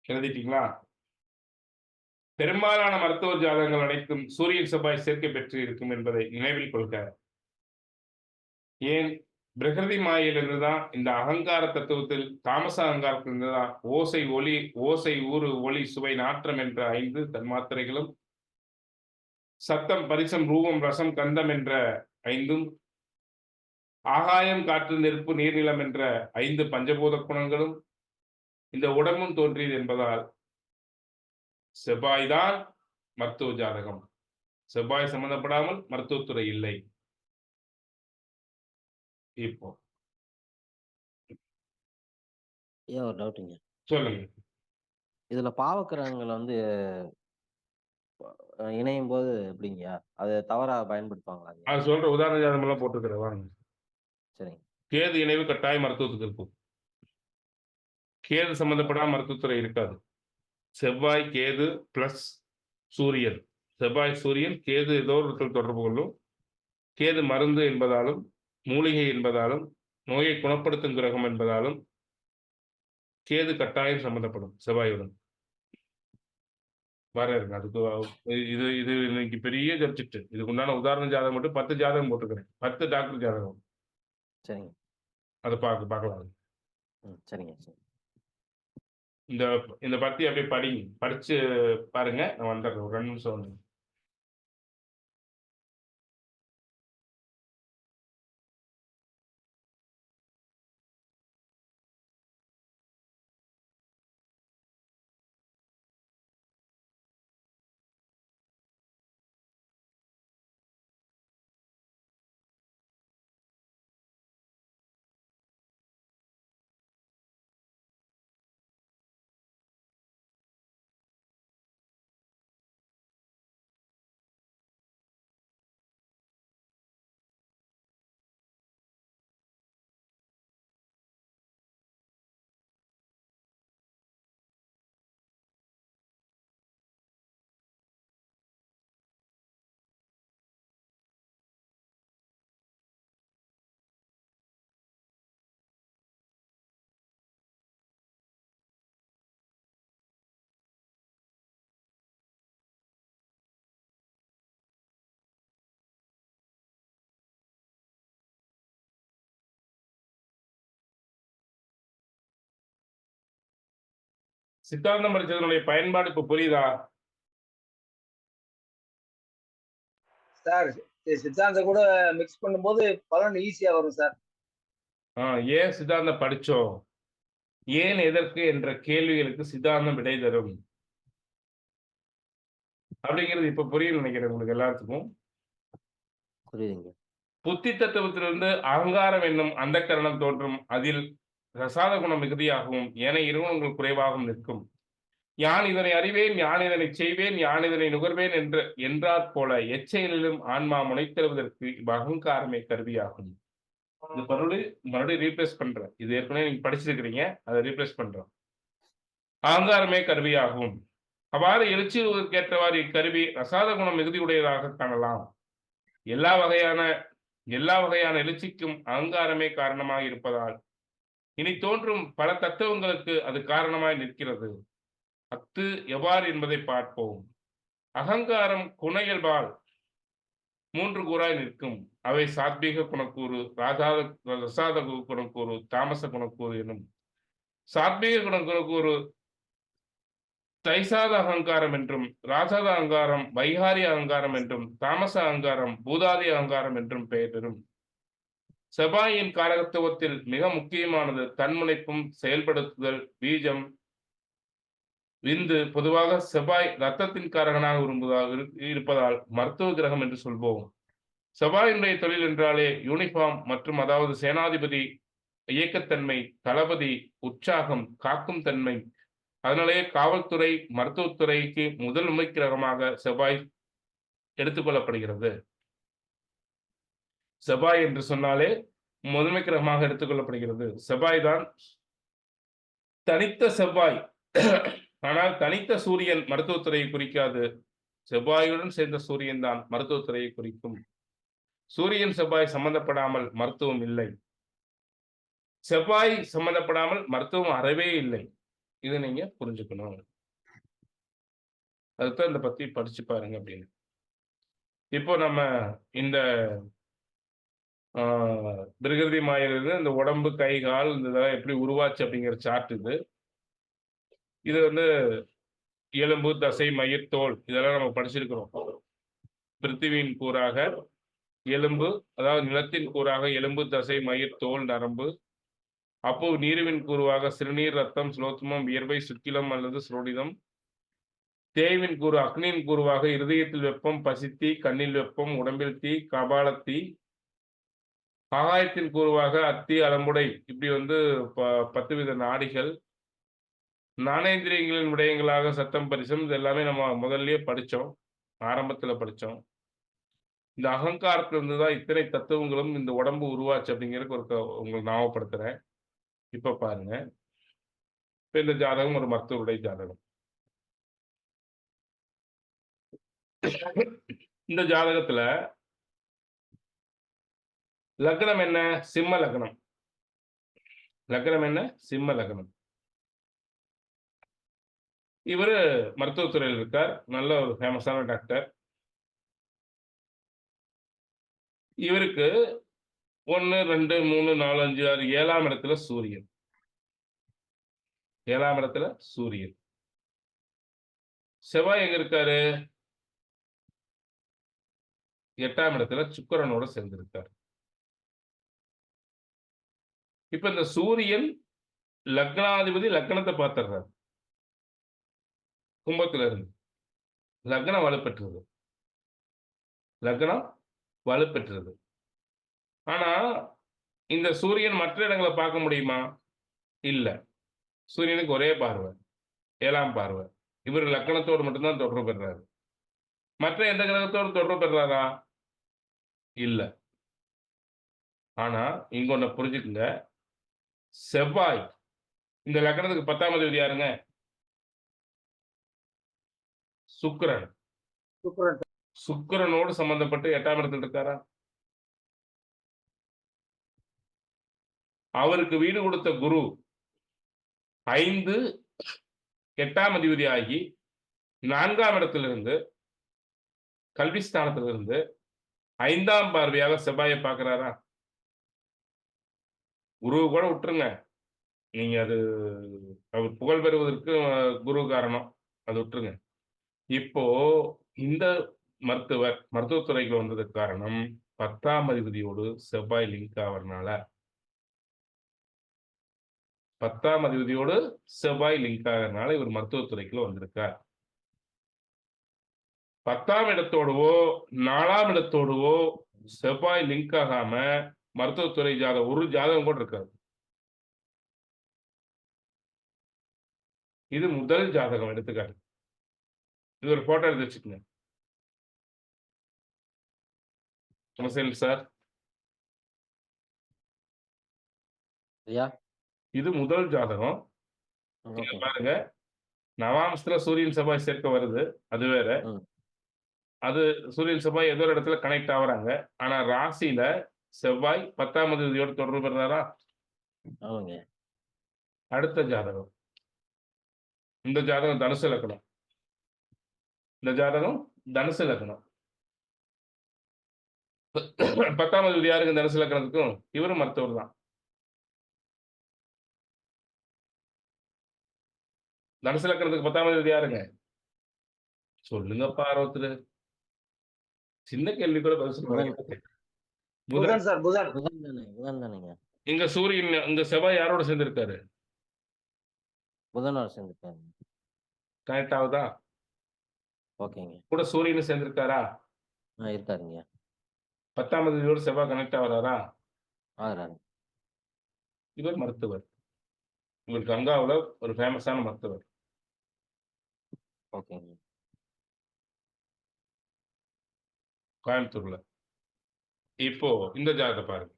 எழுதிட்டீங்களா? பெரும்பாலான மருத்துவ ஜாதகங்கள் அனைத்தும் சூரியன் செவ்வாய் சேர்க்கை பெற்று இருக்கும் என்பதை நினைவில் கொள்க. ஏன் பிரகிருதி மாயிலிருந்து தான் இந்த அகங்கார தத்துவத்தில் தாமச அகங்காரத்திலிருந்து தான் ஓசை ஒளி ஓசை ஊறு ஒளி சுவை நாற்றம் என்ற 5 தன்மாத்திரைகளும், சத்தம் பரிசம் ரூபம் ரசம் கந்தம் என்ற 5ம், ஆகாயம் காற்று நெருப்பு நீர்நிலம் என்ற 5 பஞ்சபூத குணங்களும் இந்த உடம்பும் தோன்றியது என்பதால் செவ்வாய்தான் மருத்துவ ஜாதகம். செவ்வாய் சம்பந்தப்படாமல் மருத்துவத்துறை இல்லை. இப்போ ஐயா ஒரு டவுட்டுங்க. சொல்லுங்க. இதுல பாவக்கிரகங்கள் வந்து இணையும் போது எப்படிங்கய்யா? அது தவறா பயன்படுத்துவாங்களாங்க? அது சொல்ற உதாரண ஜாதகம் எல்லாம் போட்டுக்கிறேன் வாங்க. சரிங்க. கேது இணைவு கட்டாய மருத்துவத்துக்கு இருக்கும். கேது சம்பந்தப்படாம மருத்துவத்துறை இருக்காது. செவ்வாய் கேது பிளஸ் சூரியன், செவ்வாய் சூரியன் கேது ஏதோ ஒரு இடத்தில் தொடர்பு கொள்ளும். கேது மருந்து என்பதாலும் மூலிகை என்பதாலும் நோயை குணப்படுத்தும் கிரகம் என்பதாலும் கேது கட்டாயம் சம்பந்தப்படும் செவ்வாயுடன். வர இருக்கு அதுக்கு இது இது இன்னைக்கு பெரிய சப்ஜெக்ட். இதுக்கு உண்டான உதாரண ஜாதகம் மட்டும் 10 ஜாதகம் போட்டுக்கிறேன். 10 டாக்டர் ஜாதகம். சரிங்க. அதை பார்க்கலாம். சரிங்க. சரி. இந்த இந்த பத்தி அப்படியே படிச்சு பாருங்க. நான் வந்துடுறேன். ஒரு 2 நிமிஷம் வந்து. சித்தாந்தம் படிச்சதனுடைய பயன்பாடு இப்ப புரியுதா? சார் சித்தாந்தம் கூட மிக்ஸ் பண்ணும்போது பலன் ஈஸியா வரும் சார். ஏன் சித்தாந்தம் படிச்சோம், ஏன் எதற்கு என்ற கேள்விகளுக்கு சித்தாந்தம் விடை தரும் அப்படிங்கிறது இப்ப புரியும் நினைக்கிறேன் உங்களுக்கு எல்லாத்துக்கும். புரியுதுங்க. புத்தி தத்துவத்திலிருந்து அகங்காரம் என்னும் அந்த கரணம் தோன்றும். அதில் ரசாத குணம் மிகுதியாகவும் ஏனைய இருகுணங்கள் குறைவாகவும் நிற்கும். யான் இதனை அறிவேன், யான் இதனை செய்வேன், யான் இதனை நுகர்வேன் என்றாற் போல எச்செயலிலும் ஆன்மா முனைத்தெழுவதற்கு அகங்காரமே கருவியாகும். இது மறுபடியும் ரீப்ளேஸ் பண்றேன். இது ஏற்கனவே நீங்க படிச்சிருக்கிறீங்க, அதை ரீப்ளேஸ் பண்றோம். அகங்காரமே கருவியாகும். அவ்வாறு எழுச்சியேற்றவாறு இக்கருவி ரசாத குணம் மிகுதியுடையதாக காணலாம். எல்லா வகையான எழுச்சிக்கும் அகங்காரமே காரணமாக இருப்பதால் இனி தோன்றும் பல தத்துவங்களுக்கு அது காரணமாய் நிற்கிறது. அத்து எவ்வாறு என்பதை பார்ப்போம். அகங்காரம் குணையல்பால் 3 கூறாய் நிற்கும். அவை சாத்வீக குணக்கூறு, ரசாத குணக்கூறு, தாமச குணக்கூறு எனும். சாத்வீக குணக்கூறு தைசாத அகங்காரம் என்றும், ராசாத அகங்காரம் வைகாரி அகங்காரம் என்றும், தாமச அகங்காரம் பூதாதி அகங்காரம் என்றும் பெயர் பெறும். செவ்வாயின் காரகத்துவத்தில் மிக முக்கியமானது தன்முனைப்பும் செயல்படுத்துதல், பீஜம், விந்து. பொதுவாக செவ்வாய் இரத்தத்தின் காரகனாக இருப்பதால் மருத்துவ கிரகம் என்று சொல்வோம். செவ்வாயினுடைய தொழில் என்றாலே யூனிஃபார்ம் மற்றும் அதாவது சேனாதிபதி, இயக்கத்தன்மை, தளபதி, உற்சாகம், காக்கும் தன்மை. அதனாலேயே காவல்துறை, மருத்துவத்துறைக்கு முதன்மை கிரகமாக செவ்வாய் எடுத்துக்கொள்ளப்படுகிறது. செவ்வாய் என்று சொன்னாலே முதன்மை கிரகமாக எடுத்துக்கொள்ளப்படுகிறது. செவ்வாய் தான் தனித்த செவ்வாய். ஆனால் தனித்த சூரியன் மருத்துவத்துறையை குறிக்காது. செவ்வாயுடன் சேர்ந்த சூரியன் தான் மருத்துவத்துறையை குறிக்கும். சூரியன் செவ்வாய் சம்பந்தப்படாமல் மருத்துவம் இல்லை. செவ்வாய் சம்பந்தப்படாமல் மருத்துவம் அறவே இல்லை. இதை நீங்க புரிஞ்சுக்கணும். அதுதான் இந்த பத்தி படிச்சு பாருங்க அப்படின்னு. இப்போ நம்ம இந்த பிரகிருதி மாயிலிருந்து இந்த உடம்பு, கை, கால் இந்த இதெல்லாம் எப்படி உருவாச்சு அப்படிங்கிற சார்ட் இது. இது வந்து எலும்பு, தசை, மயிர், தோல் இதெல்லாம் நம்ம படிச்சிருக்கிறோம். பிருத்திவியின் கூறாக எலும்பு, அதாவது நிலத்தின் கூறாக எலும்பு, தசை, மயிர், தோல், நரம்பு. அப்போ நீருவின் கூறுவாக சிறுநீர், ரத்தம், சுலோத்மம், வியர்வை, சுக்கிலம் அல்லது சுரோடிதம். தேய்வின் கூறு அக்னியின் கூறுவாக இருதயத்தில் வெப்பம், பசித்தீ, கண்ணில் வெப்பம், உடம்பில் தீ, கபாலத்தீ. ஆகாயத்தின் கூறுவாக அத்தி, அலம்புடை. இப்படி வந்து 10 வித நாடிகள். ஞானேந்திரியங்களின் விடயங்களாக சத்தம், பரிசம். இது எல்லாமே நம்ம முதல்லயே படிச்சோம், ஆரம்பத்துல படிச்சோம். இந்த அகங்காரத்துல இருந்துதான் இத்தனை தத்துவங்களும் இந்த உடம்பு உருவாச்சு அப்படிங்கிறதுக்கு உங்களுக்கு ஞாபகப்படுத்துறேன். இப்ப பாருங்க. இப்ப இந்த ஜாதகம் ஒரு மருத்துவருடைய ஜாதகம். இந்த ஜாதகத்துல லக்னம் என்ன? சிம்ம லக்னம். லக்னம் என்ன? சிம்ம லக்னம். இவரு மருத்துவத்துறையில் இருக்கார். நல்ல ஒரு ஃபேமஸான டாக்டர். இவருக்கு 1, 2, 3, 4, 5, 6 7ஆம் இடத்துல சூரியன். 7ஆம் இடத்துல சூரியன். செவ்வாய் எங்க இருக்காரு? 8ஆம் இடத்துல சுக்கிரனோட சேர்ந்திருக்கார். இப்ப இந்த சூரியன் லக்னாதிபதி லக்னத்தை பார்த்துடுறார். கும்பத்துல இருந்து லக்னம் வலுப்பெற்றது. லக்னம் வலுப்பெற்றது. ஆனா இந்த சூரியன் மற்ற இடங்களை பார்க்க முடியுமா? இல்ல. சூரியனுக்கு ஒரே பார்வை, 7ஆம் பார்வை. இவர் லக்னத்தோடு மட்டும்தான் தொடர்பு பெறாரு. மற்ற எந்த கிரகத்தோடு தொடர்பு பெறாரா? இல்ல. ஆனா இங்க ஒண்ணு புரிஞ்சுக்குங்க. செவ்வாய் இந்த லக்னத்துக்கு 10ஆம் அதிபதி யாருங்க? சுக்கிரன். சுக்கிரன். சுக்கிரனோடு சம்பந்தப்பட்டு 8ஆம் இடத்துல இருக்காரா? அவருக்கு வீடு கொடுத்த குரு 5, 8ஆம் அதிபதி ஆகி 4ஆம் இடத்திலிருந்து கல்விஸ்தானத்திலிருந்து 5ஆம் பார்வையாக செவ்வாயை பார்க்கிறாரா? குரு கூட விட்டுருங்க. நீங்க அது அவர் புகழ் பெறுவதற்கு குரு காரணம். அது விட்டுருங்க. இப்போ இந்த மருத்துவர் மருத்துவத்துறைக்கு வந்ததுக்கு காரணம் 10ஆம் அதிபதியோடு செவ்வாய் லிங்க் ஆவறனால. 10ஆம் அதிபதியோடு செவ்வாய் லிங்க் ஆகிறதுனால இவர் மருத்துவத்துறைக்குள்ள வந்திருக்கார். 10ஆம் இடத்தோடவோ 4ஆம் இடத்தோடவோ செவ்வாய் லிங்க் ஆகாம மருத்துவத்துறை ஜாதகம் ஒரு ஜாதகம் கூட இருக்காது. இது முதல் ஜாதகம் எடுத்துக்காட்டு. இது ஒரு போட்டோ எடுத்து வச்சுக்கோங்க. நமஸ்தே சார். ஐயா. இது முதல் ஜாதகம். இங்க பாருங்க. நவாம்சத்துல சூரியன் செவ்வாய் சேர்க்க வருது. அது வேற. அது சூரியன் செவ்வாய் ஏதோ ஒரு இடத்துல கனெக்ட் ஆகுறாங்க. ஆனா ராசியில செவ்வாய் 10ஆம் அதிபதியோடு தொடர்பு பெறாரா? அடுத்த ஜாதகம். இந்த ஜாதகம் தனுசு லக்னம். இந்த ஜாதகம் தனுசு லக்னம். 10ஆம் அதிபதி யாருக்கு? தனுசு லக்னத்துக்கும். இவரும் மருத்துவர் தான். தனுசு லக்னத்துக்கு 10ஆம் அதிபதி யாருங்க? சொல்லுங்கப்பா ஒருத்தர். சின்ன கேள்வி கூட பதில் சொல்லுங்க. புதன் சார், புதன். புதன் தானேங்க. இங்க சூரியன், இங்க செவ்வாய் யாரோட சேர்ந்திருக்காரு? புதனோட சேர்ந்துருக்காரு. கனெக்ட் ஆகுதா? ஓகேங்க. கூட சூரியன் சேர்ந்திருக்காரா? இருக்காருங்க. 10ஆம் அதிபதியோடு செவ்வாய் கனெக்ட் ஆகுறாரா? ஆகுறாரு. இவர் மருத்துவர். இவர் கங்காவுல ஒரு ஃபேமஸான மருத்துவர். ஓகேங்க. கோயம்புத்தூர்ல. இப்போ இந்த ஜாதகத்தை பாருங்க.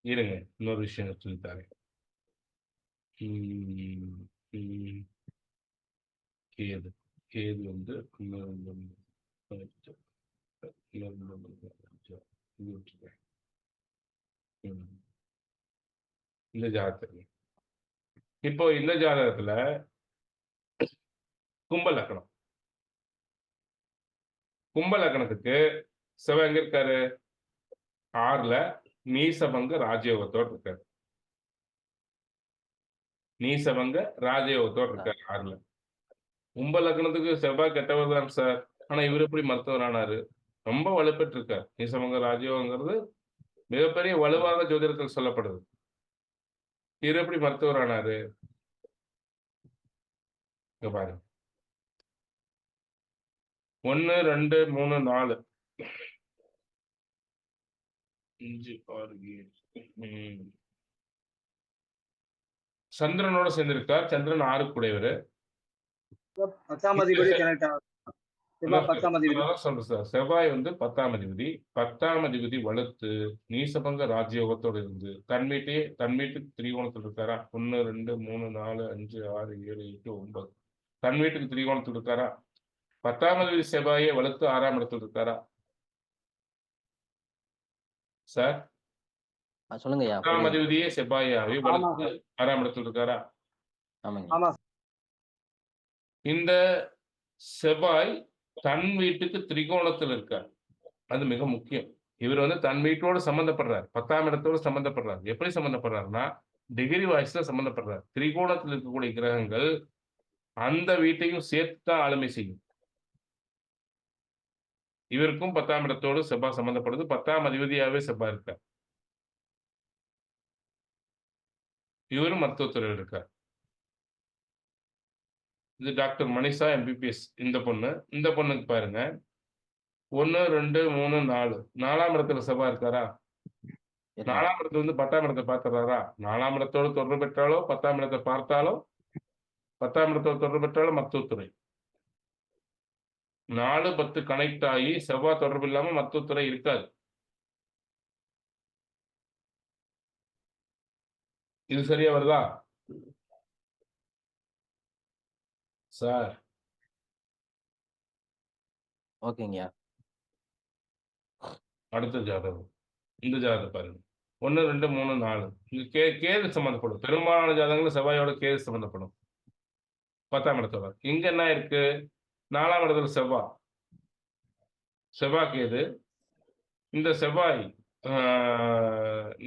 இருங்க, இன்னொரு விஷயம் சொல்லித்தாரேன். கேது. கேது வந்து இந்த ஜாதகத்துல இப்போ இந்த ஜாதகத்துல கும்ப லக்னம். கும்ப லக்னத்துக்கு செவ்வாய் எங்க இருக்காரு? 6ல நீசபங்க ராஜயோகத்தோடு இருக்காரு. நீசபங்க ராஜயோகத்தோடு இருக்காரு 6ல. கும்ப லக்னத்துக்கு செவ்வாய் கெட்டவர் தான் சார். ஆனா இவர் எப்படி மருத்துவர் ஆனாரு? ரொம்ப வலுப்பெற்று இருக்கார். நீசபங்க ராஜயோகங்கிறது மிகப்பெரிய வலுவாக ஜோதிடத்தில் சொல்லப்படுது. இவர் எப்படி மருத்துவர் ஆனாரு? இங்க பாருங்க. 1, 2, 3, 4 5, 6, 7 சந்திரனோட சேர்ந்திருக்கார். சந்திரன் 6க்கு கூடியவர். 10ஆம் அதிபதி கனெக்ட் ஆகும். செவ்வாய் 10ஆம் அதிபதி. அதான் சொல்றேன் சார். செவ்வாய் வந்து 10ஆம் அதிபதி. 10ஆம் அதிபதி வலுத்து நீசபங்க ராஜயோகத்தோடு இருந்து தன் வீட்டுக்கு திரிகோணத்தில் இருக்காரா? 1, 2, 3, 4, 5, 6, 7, 8, 9 தன் வீட்டுக்கு திரிகோணத்தில் இருக்காரா? 10ஆம் அதிபதி செவ்வாயை வலுத்து 6ஆம் இடத்தில் இருக்காரா சார்? சொல்லுங்க ஐயா. 10ஆம் அதிபதியே செவ்வாயாவே வலுத்து 6ஆம் இடத்தில் இருக்காரா? ஆமாங்க. ஆமா. இந்த செவ்வாய் தன் வீட்டுக்கு திரிகோணத்தில் இருக்கார். அது மிக முக்கியம். இவர் வந்து தன் வீட்டோடு சம்பந்தப்படுறார். 10ஆம் இடத்தோடு சம்பந்தப்படுறார். எப்படி சம்பந்தப்படுறாருன்னா டிகிரி வாய்ஸ்ல சம்பந்தப்படுறார். திரிகோணத்தில் இருக்கக்கூடிய கிரகங்கள் அந்த வீட்டையும் சேர்த்து தான் ஆளுமை செய்யும். இவருக்கும் 10ஆம் இடத்தோடு செவ்வாய் சம்பந்தப்படுது. 10ஆம் அதிபதியாவே செவ்வாய் இருக்கார். இவரும் மருத்துவத்துறையில் இருக்கார். இது டாக்டர் மனிஷா எம்பிபிஎஸ். இந்த பொண்ணுக்கு பாருங்க 1, 2, 3, 4 4ஆம் இடத்துல செவ்வாய் இருக்காரா? 4ஆம் இடத்துல வந்து 10ஆம் இடத்தை பார்த்துறாரா? 4ஆம் இடத்தோடு தொடர்பு பெற்றாலோ 10ஆம் இடத்தை பார்த்தாலோ 10ஆம் இடத்தோடு தொடர்பு பெற்றாலோ மருத்துவத்துறை. 4, 10 கனெக்ட் ஆகி செவ்வாய் தொடர்பு இல்லாம மருத்துவத்துறை இருக்காது. இது சரியா வருதா சார்? ஓகேங்கய்யா. அடுத்த ஜாதகம். இந்த ஜாதகம் பாருங்க. 1, 2, 3, 4 இங்க கேது சம்பந்தப்படும். பெரும்பாலான ஜாதகங்கள் செவ்வாயோட கேது சம்பந்தப்படும். 10ஆம் இடத்தோட. இங்க என்ன இருக்கு? 4ஆம் இடத்துல செவ்வாய் கேது. இந்த செவ்வாய்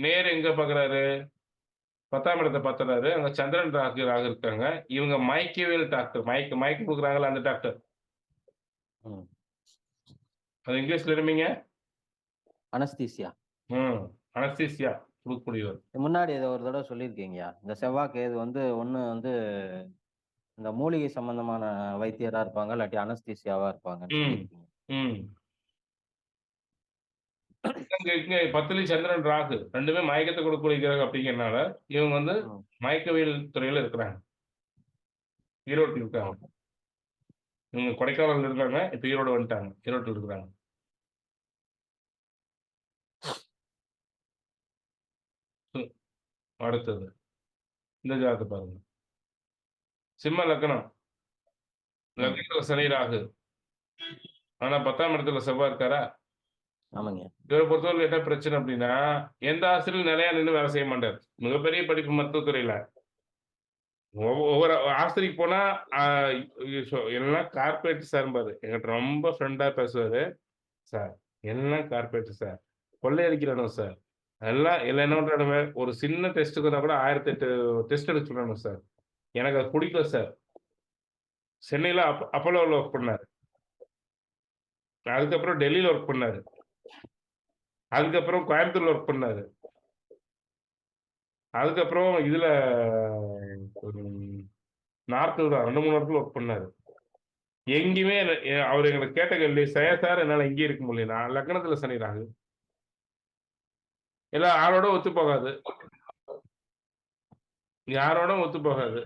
நேர் எங்க பாக்குறாரு? 10ஆம் இடத்தை பார்த்துறாரு. அங்க சந்திரன் ராகு இருக்காங்க. இவங்க மயக்கவியல் டாக்டர். மயக்க கொடுக்குறாங்கல்ல அந்த டாக்டர். அது இங்கிலீஷ்ல இருமீங்க. அனஸ்தீசியா. அனஸ்தீசியா கொடுக்கக்கூடியவர். முன்னாடி இதை ஒரு தடவை சொல்லியிருக்கீங்கய்யா. இந்த செவ்வாய் கேது வந்து ஒண்ணு வந்து இந்த மூலிகை சம்பந்தமான வைத்தியரா இருப்பாங்க, இல்லாட்டி அனஸ்தீசியாவா இருப்பாங்கன்னு சொல்லியிருக்கீங்க. இங்க 10லயும் சந்திரன் ராகு ரெண்டுமே மயக்கத்தை கொடுக்கக்கூடிய கிரகம் அப்படிங்கிறனால இவங்க வந்து மயக்கவியல் துறையில இருக்கிறாங்க. ஈரோட்டில் இருக்காங்க. இவங்க கொடைக்கானல் இருக்காங்க. இப்ப ஈரோடு வந்துட்டாங்க. ஈரோட்டில் இருக்கிறாங்க. அடுத்தது இந்த ஜாதகத்தை பாருங்க. சிம்ம லக்னம். லக்னத்துல சனி ராகு. ஆனா 10ஆம் இடத்துல செவ்வாய் இருக்காரா? ஆமாங்க. இவரை பொறுத்தவரை என்ன பிரச்சனை அப்படின்னா எந்த ஆசிரியரும் நிலையா நின்று வேலை செய்ய மாட்டார். மிகப்பெரிய படிப்பு மருத்துவத்துறையில ஒவ்வொரு ஆசிரியருக்கு போனா எல்லாம் கார்பரேட் சார் பாரு. எங்கிட்ட ரொம்ப ஃப்ரெண்டா பேசுவாரு. சார் எல்லாம் கார்பரேட் சார், கொள்ளையடிக்கிறணும் சார். எல்லாம் என்ன பண்றானுங்க, ஒரு சின்ன டெஸ்ட்டுக்கு வந்தா கூட 1008 டெஸ்ட் எடுக்க சொல்லணும் சார். எனக்கு அது பிடிக்கல சார். சென்னையில அப்போலோவில் ஒர்க் பண்ணாரு. அதுக்கப்புறம் டெல்லியில ஒர்க் பண்ணாரு. அதுக்கப்புறம் கோயம்புத்தூர்ல ஒர்க் பண்ணாரு. அதுக்கப்புறம் இதுல நார்த்ல 2-3 இடத்துல ஒர்க் பண்ணாரு. எங்கேயுமே அவர் எங்களுக்கு கேட்ட கேள்வி, சார் என்னால எங்கேயும் இருக்க முடியல. நான் லக்னத்துல சனி ராகு. எல்லாம் யாரோட ஒத்து போகாது. யாரோட ஒத்து போகாது.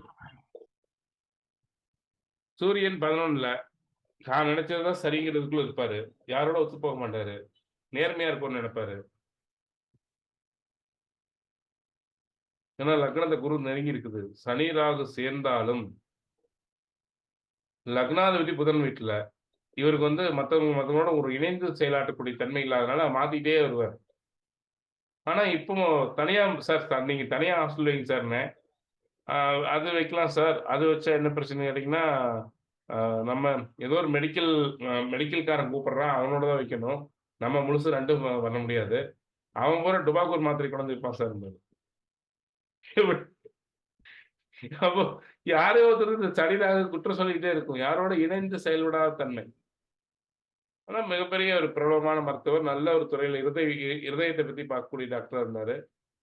சூரியன் 11ல நான் நினைச்சதுதான் சரிங்கிறதுக்குள்ள இருப்பாரு. யாரோட ஒத்து போக மாட்டாரு. நேர்மையா இருக்கும்னு நினைப்பாரு. ஏன்னா லக்னத்தை குரு நெருங்கி இருக்குது. சனி ராகு சேர்ந்தாலும் லக்னாதிபதி புதன் வீட்டுல இவருக்கு வந்து மற்றவங்களோட ஒரு இணைந்து செயலாற்றக்கூடிய தன்மை இல்லாதனால மாத்திட்டே வருவார். ஆனா இப்போ தனியா சார் நீங்க தனியா ஹாஸ்டல் வைங்க சார்னே, அது வைக்கலாம் சார். அது வச்சா என்ன பிரச்சனை கேட்டீங்கன்னா நம்ம ஏதோ ஒரு மெடிக்கல்காரன் கூப்பிடுறான், அவனோட தான் வைக்கணும். நம்ம முழுசு 2 பண்ண முடியாது. அவன் பூரா டுபாக்கூர் மாத்திரை கொண்டு வந்து விப்பான் சார் இருந்தாரு. அப்போ யாரோ ஒருத்தர் இந்த சளிதாக குற்றம் சொல்லிக்கிட்டே இருக்கும். யாரோட இணைந்து செயல்படாத தன்மை. ஆனா மிகப்பெரிய ஒரு பிரபலமான மருத்துவர். நல்ல ஒரு துறையில இருதயத்தை பத்தி பார்க்கக்கூடிய டாக்டரா இருந்தாரு.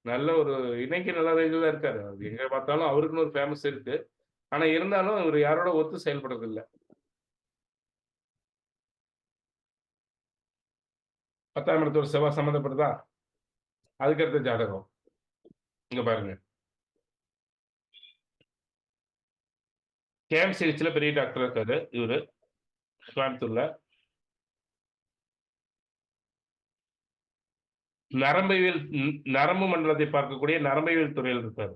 நல்ல ஒரு இன்னைக்கு நல்ல ரேஞ்சில தான் இருக்காரு. அது எங்க பார்த்தாலும் அவருக்குன்னு ஒரு ஃபேமஸ் இருக்கு. ஆனா இருந்தாலும் இவரு யாரோட ஒத்து செயல்படுறது இல்ல. 10ஆம் இடத்தோட செவ்வாய் சம்மந்தப்படுதா? அதுக்கடுத்த ஜாதகம். இங்க பாருங்க. சிகிச்சையில பெரிய டாக்டரா இருக்காரு இவரு. கோயம்புத்தூர்ல. நரம்பு மண்டலத்தை பார்க்கக்கூடிய நரம்பியல் துறையில் இருக்காரு.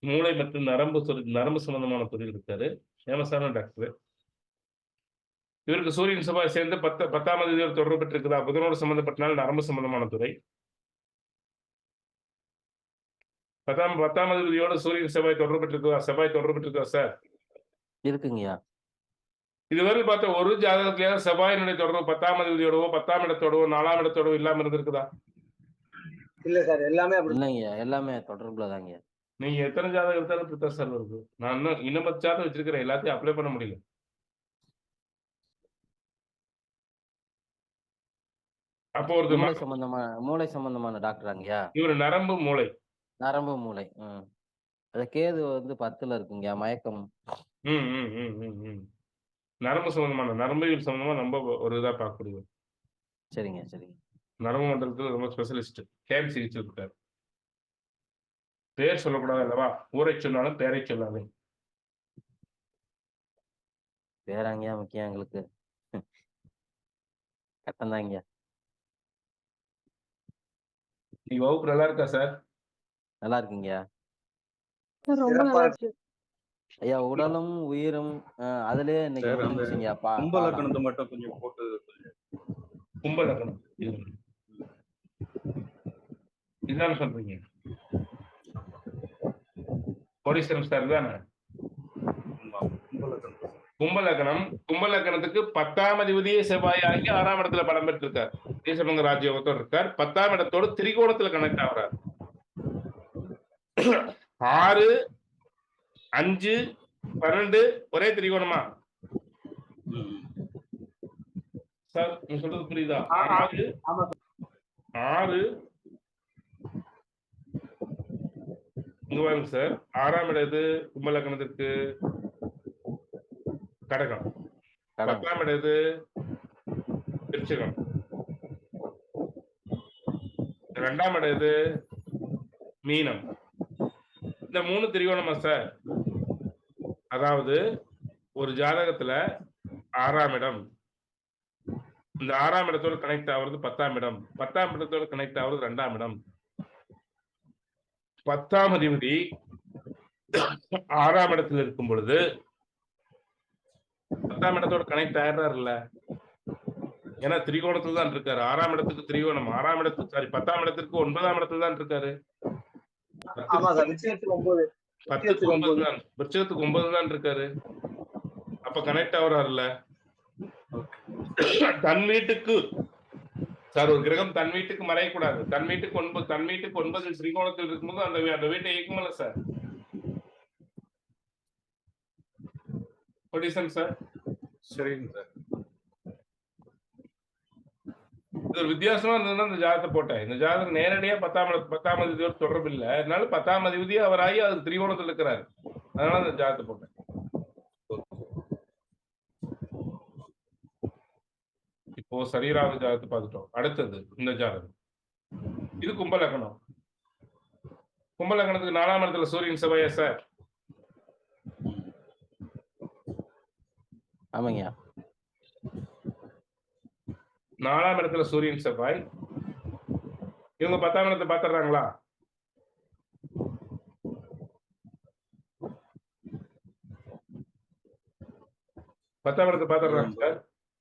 மூளை மற்றும் நரம்பு சம்பந்தமான துறையில் இருக்காரு. ஃபேமஸான டாக்டர். இவருக்கு சூரியன் செவ்வாய் சேர்ந்து 10ஆம் அதிபதியோடு தொடர்பு பெற்றிருக்குதா? புதனோடு சம்பந்தப்பட்டனால் நரம்பு சம்பந்தமான துறை. 10ஆம் அதிபதியோடு சூரியன் செவ்வாய் தொடர்பு பெற்றிருக்குதா? செவ்வாய் தொடர்பு பெற்றிருக்கா சார்? இருக்குங்கய்யா. இதுவரை பார்த்த ஒரு ஜாதகத்திலேயாவது செவ்வாயினுடைய தொடர்பு 10ஆம் அதிபதியோடவோ 10ஆம் இடத்தோடவோ 4ஆம் இடத்தோடவோ இல்லாம இருந்திருக்குதா? இல்ல சார், எல்லாமே அப்படி. இல்லைங்கய்யா, எல்லாமே தொடர்புல தாங்கய்யா. நீங்க எத்தனை ஜாதகம் எடுத்தாலும் இப்படித்தான் சார் வருது. நான் இன்னும் 10 ஜாதகம் வச்சிருக்கிறேன். எல்லாத்தையும் அப்ளை பண்ண முடியல. அப்போ ஒரு மூளை சம்பந்தமான டாக்டராங்கய்யா. இவரு நரம்பு மூளை. நரம்பு மூளை. அது கேது வந்து 10ல இருக்குங்கய்யா. மயக்கம். நரம்பு சம்பந்தமான நரம்பியல் சம்பந்தமா ரொம்ப ஒரு இதா பார்க்கக்கூடியது. சரிங்க, சரிங்க. நரம்பு மண்டலத்துல ரொம்ப ஸ்பெஷலிஸ்ட். கேம் சிகிச்சை இருக்காரு. பேர் சொல்லக்கூடாது அல்லவா? ஊரை சொன்னாலும் பேரை சொல்லாதே. பேராங்கய்யா முக்கியம் எங்களுக்கு. கட்டம்தாங்கய்யா. நீ வகுப்பு நல்லா இருக்கா சார்? நல்லா இருக்குங்கய்யா. ரொம்ப நல்லா இருக்கு. ஐயா, உடலும் உயிரும் அதுலயே இன்னைக்கு முடிஞ்சுச்சுங்கய்யா. கும்ப லக்னத்தை மட்டும் கொஞ்சம் போட்டு கும்ப லக்னம் இதுதானே சொல்றீங்க? கோடீஸ்வரன் சார் தானே? கும்ப லக்னத்துக்கு 10ஆம் அதிபதியே செவ்வாய் ஆகி 6ஆம் இடத்துல பலம் பெற்றிருக்கார். தேசபங்க ராஜயோகத்தோடு இருக்கார். 10ஆம் இடத்தோடு திரிகோணத்துல கனெக்ட் ஆகிறார். 6, 5, 12 ஒரே திரிகோணமா சார்? நீங்க சொல்றது புரியுதா? 6 இங்க வாங்க சார். 6ஆம் இடது கும்ப லக்னத்திற்கு கடகம். 10ஆம் இடது விருச்சிகம். 2ஆம் இடது மீனம். இந்த 3 திரிகோணமா சார்? அதாவது ஒரு ஜாதகத்துல 6ஆம் இடம், இந்த 6ஆம் இடத்தோடு கனெக்ட் ஆகுறது 10ஆம் இடம், 10ஆம் இடத்தோடு கனெக்ட் ஆகுறது 2ஆம் இடம். 10ஆம் அதிபதி 6ஆம் இடத்துல இருக்கும் பொழுது 10ஆம் இடத்தோட கனெக்ட் ஆயிடுறாருல்ல. ஏன்னா திரிகோணத்துல தான் இருக்காரு. 6ஆம் இடத்துக்கு திரிகோணம், 6ஆம் இடத்துக்கு 10ஆம் இடத்துக்கு 9ஆம் இடத்துல தான் இருக்காரு. 10க்கு 9 தான், விருச்சிகத்துக்கு 9 தான் இருக்காரு. அப்ப கனெக்ட் ஆகுறாருல்ல. தன் வீட்டுக்கு சார் ஒரு கிரகம் தன் வீட்டுக்கு மறையக்கூடாது. தன் வீட்டுக்கு 9 திரிகோணத்தில் இருக்கும்போது அந்த வீட்டை இயக்குமல்ல சார். சார் சரிங்க சார். இது ஒரு வித்தியாசமா இருந்ததுன்னா இந்த ஜாதகத்தை போட்டேன். இந்த ஜாதகம் நேரடியா 10ஆம் அதிபதியோடு தொடர்பு இல்லை. அதனால 10ஆம் அதிபதியே அவராகி அது திரிகோணத்தில் இருக்கிறாரு. அதனால இந்த ஜாதகத்தை போட்டேன். இப்போ சரீராக ஜாதகத்தை பார்த்துட்டோம். அடுத்தது இந்த ஜாதகம். இது கும்பலக்கணம். கும்பலக்கணத்துக்கு 4ஆம் இடத்துல சூரியன் செவ்வாயா சார்? ஆமாங்கய்யா. 4ஆம் இடத்துல சூரியன் செவ்வாய். இவங்க 10ஆம் இடத்தை பாத்துறாங்களா? பத்தாம் இடத்தை பாத்துறாங்க சார்.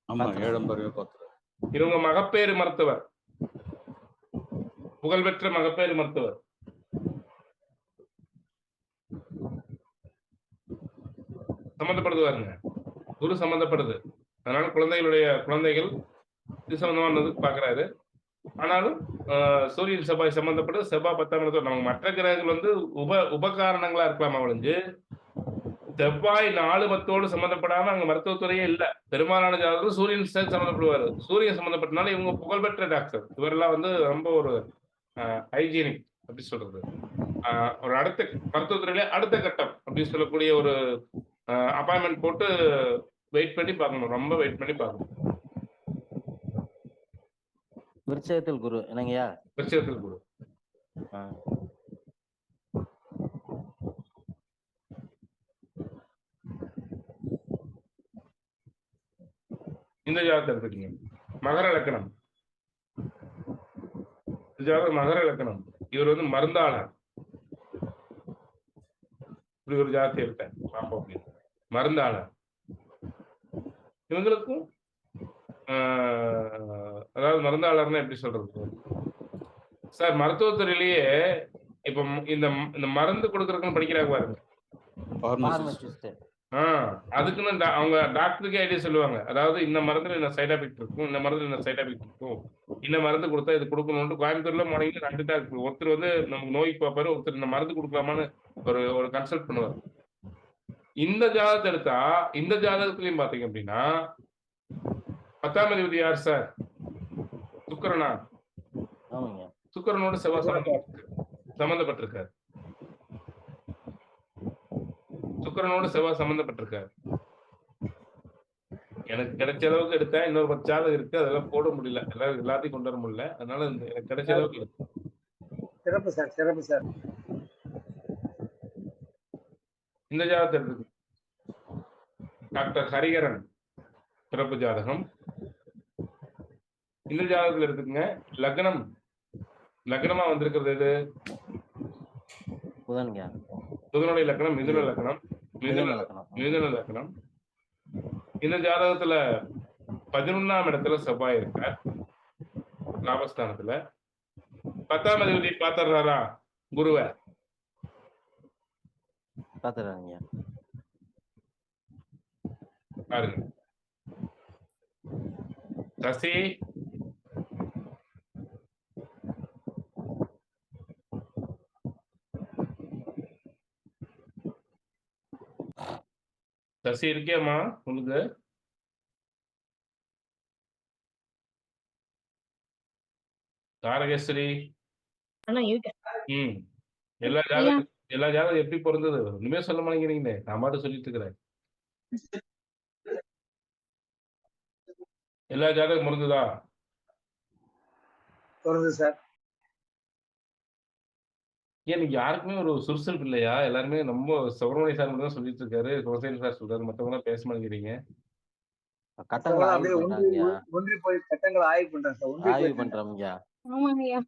ஆமா, 7ஆம் பார்வையை பாத்துறாங்க. இவங்க மகப்பேறு மருத்துவர், புகழ்பெற்ற மகப்பேறு மருத்துவர். சம்மந்தப்படுதுவாருங்க. குரு சம்மந்தப்படுது. அதனால குழந்தைகள் இது சம்பந்தமானதுக்கு பாக்குறாரு. ஆனாலும் சூரியன் செவ்வாய் சம்பந்தப்பட்டது. செவ்வாய் 10ஆம் இடத்துல நம்ம மற்ற கிரகங்கள் வந்து உபகாரணங்களா இருக்கலாம் ஒழிஞ்சு செவ்வாய் 4 10 சம்பந்தப்படாம அங்க மருத்துவத்துறையே இல்ல. பெரும்பாலான ஜாதகர்கள் சூரியன் சம்பந்தப்படுவாரு. சூரியன் சம்பந்தப்பட்டனால இவங்க புகழ்பெற்ற டாக்டர். இவரெல்லாம் வந்து ரொம்ப ஒரு ஹைஜீனிக் அப்படி சொல்றது. ஒரு அடுத்த மருத்துவத்துறையில அடுத்த கட்டம் அப்படின்னு சொல்லக்கூடிய ஒரு அப்பாயின்மெண்ட் போட்டு வெயிட் பண்ணி பார்க்கணும். ரொம்ப வெயிட் பண்ணி பார்க்கணும். விருச்சகத்தில் குரு என்னங்கய்யா? விருச்சிகத்தில் குரு. இந்த ஜாதகத்தை எடுத்துக்கீங்க. மகர லக்னம். மகர லக்னம். இவர் வந்து மருந்தாளர். இப்படி ஒரு ஜாதகத்தை எடுத்தேன் பாப்போம் அப்படின்னு. மருந்தாளர். இவங்களுக்கும் அதாவது மருந்தாளர்னா எப்படி சொல்றது சார், மருத்துவத்துறையிலேயே இப்ப இந்த மருந்து கொடுக்கறதுன்னு படிக்கிறாங்க பாருங்க. அதுக்குன்னு அவங்க டாக்டருக்கு ஐடியா சொல்லுவாங்க. அதாவது இந்த மருந்துல என்ன சைட் எஃபெக்ட் இருக்கும், இந்த மருந்துல என்ன சைட் எஃபெக்ட் இருக்கும், இந்த மருந்து கொடுத்தா இது கொடுக்கணும்னு கோயம்புத்தூர்ல மார்னிங்ல 2 டாக்டர், ஒருத்தர் வந்து நமக்கு நோய்க்கு பார்ப்பாரு, ஒருத்தர் இந்த மருந்து கொடுக்கலாமான்னு ஒரு கன்சல்ட் பண்ணுவார். இந்த ஜாதகத்தை எடுத்தா இந்த ஜாதகத்திலையும் பாத்தீங்க அப்படின்னா 10ஆம் அதிபதி யார் சார்? சுக்கிரனா? சுக்கிரனோட செவ்வாய் சம்பந்தப்பட்டிருக்காரு. சுக்கிரனோட செவ்வாய் சம்பந்தப்பட்டிருக்காரு. எனக்கு கிடைச்ச அளவுக்கு எடுத்தேன். இன்னொரு 10 ஜாதகம் இருக்கு, அதெல்லாம் போட முடியல, எல்லாத்தையும் கொண்டு வர முடியல. அதனால எனக்கு கிடைச்ச அளவுக்கு இருக்கு. சிறப்பு சார், சிறப்பு சார். இந்த ஜாதகத்தை எடுத்து டாக்டர் ஹரிகரன் பிறப்பு ஜாதகம். இந்த ஜாதகத்துல எடுத்துக்கங்க. லக்னமா வந்திருக்கிறது எது? புதனுடைய லக்னம் மிதுன லக்னம். மிதுன லக்னம். இந்த ஜாதகத்துல 11ஆம் இடத்துல செவ்வாய் இருக்கார், லாபஸ்தானத்துல. 10ஆம் அதிபதி பாத்துறாரா குருவை? பாத்துறாங்க பாருங்க. சசி சசி இருக்கியாமா உங்களுக்கு? தாரகேஸ்வரி எல்லா ஜாதகம் எப்படி பிறந்தது ஒண்ணுமே சொல்ல மாட்டேங்கிறீங்களே. நான் பாட்டு சொல்லிட்டு இருக்கிறேன். எல்லா ஜாதகம் பிறந்ததா? சார். ஏன் யாருக்குமே ஒரு சுறுசுறுப்பு இல்லையா? எல்லாருமே ரொம்ப சுப்பிரமணிய சார் மட்டும் தான் சொல்லிட்டு இருக்காரு, கோசேன் சார் சொல்றாரு, மத்தவங்க பேச மாட்டேங்கிறீங்க. ஒன்றி போய் கட்டங்களை ஆய்வு பண்றேன் சார். ஆய்வு பண்றோம்யா. ஆமாங்கய்யா.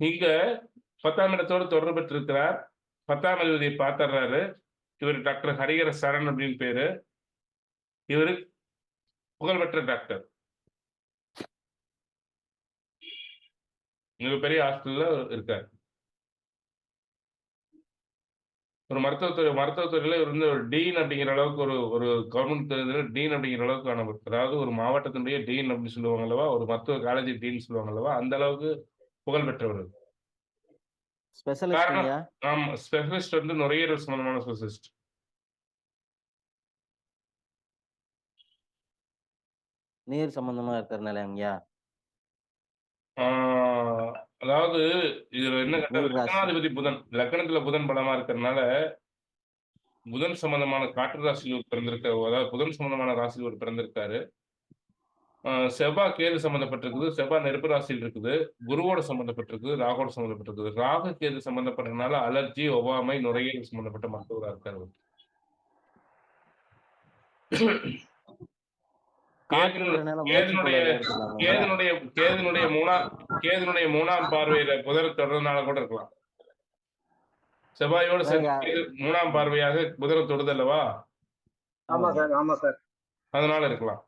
இங்க 10ஆம் இடத்தோடு தொடர்பு பெற்றிருக்கிறார். 10ஆம் அதிபதியை பார்த்துறாரு. இவர் டாக்டர் ஹரிகர சரண் அப்படின்னு பேரு. இவரு புகழ்பெற்ற டாக்டர். மிகப்பெரிய ஹாஸ்பிட்டல்ல இருக்காரு. ஒரு மருத்துவத்துறையில இருந்து ஒரு டீன் அப்படிங்கிற அளவுக்கு ஒரு கவர்மெண்ட் டீன் அப்படிங்கிற அளவுக்கு ஆனவர். அதாவது ஒரு மாவட்டத்தினுடைய டீன் அப்படின்னு சொல்லுவாங்க அல்லவா, ஒரு மருத்துவ காலேஜ் டீன் சொல்லுவாங்க அல்லவா, அந்த அளவுக்கு புகழ் பெற்றவர். ஆமா, ஸ்பெஷலிஸ்ட் வந்து நுரையீரல் சம்பந்தமான ஸ்பெஷலிஸ்ட். நீர் சம்பந்தமா இருக்கிறனால ஐயா. அதாவது இதுல என்ன லக்னாதிபதி புதன், லக்னத்துல புதன் பலமா இருக்கிறதுனால புதன் சம்பந்தமான காற்று ராசியில் பிறந்திருக்காரு. அதாவது புதன் சம்பந்தமான ராசியில் ஒரு பிறந்திருக்காரு. செவ்வாய் கேது சம்பந்தப்பட்டிருக்குது. செவ்வாய் நெருப்பு ராசியில் இருக்குது. குருவோட சம்பந்தப்பட்டிருக்குது. ராகோட சம்பந்தப்பட்டிருக்குது. ராகு கேது சம்பந்தப்பட்டதுனால அலர்ஜி, ஒவ்வாமை, நுரையீரல் சம்பந்தப்பட்ட மருத்துவராக இருக்காரு. கேதுனுடைய 3ஆம் பார்வையில புதன் தொடர்றதுனால கூட இருக்கலாம். செவ்வாயோடு 3ஆம் பார்வையாக புதனை தொடுது அல்லவா? ஆமா சார், ஆமா சார். அதனால இருக்கலாம்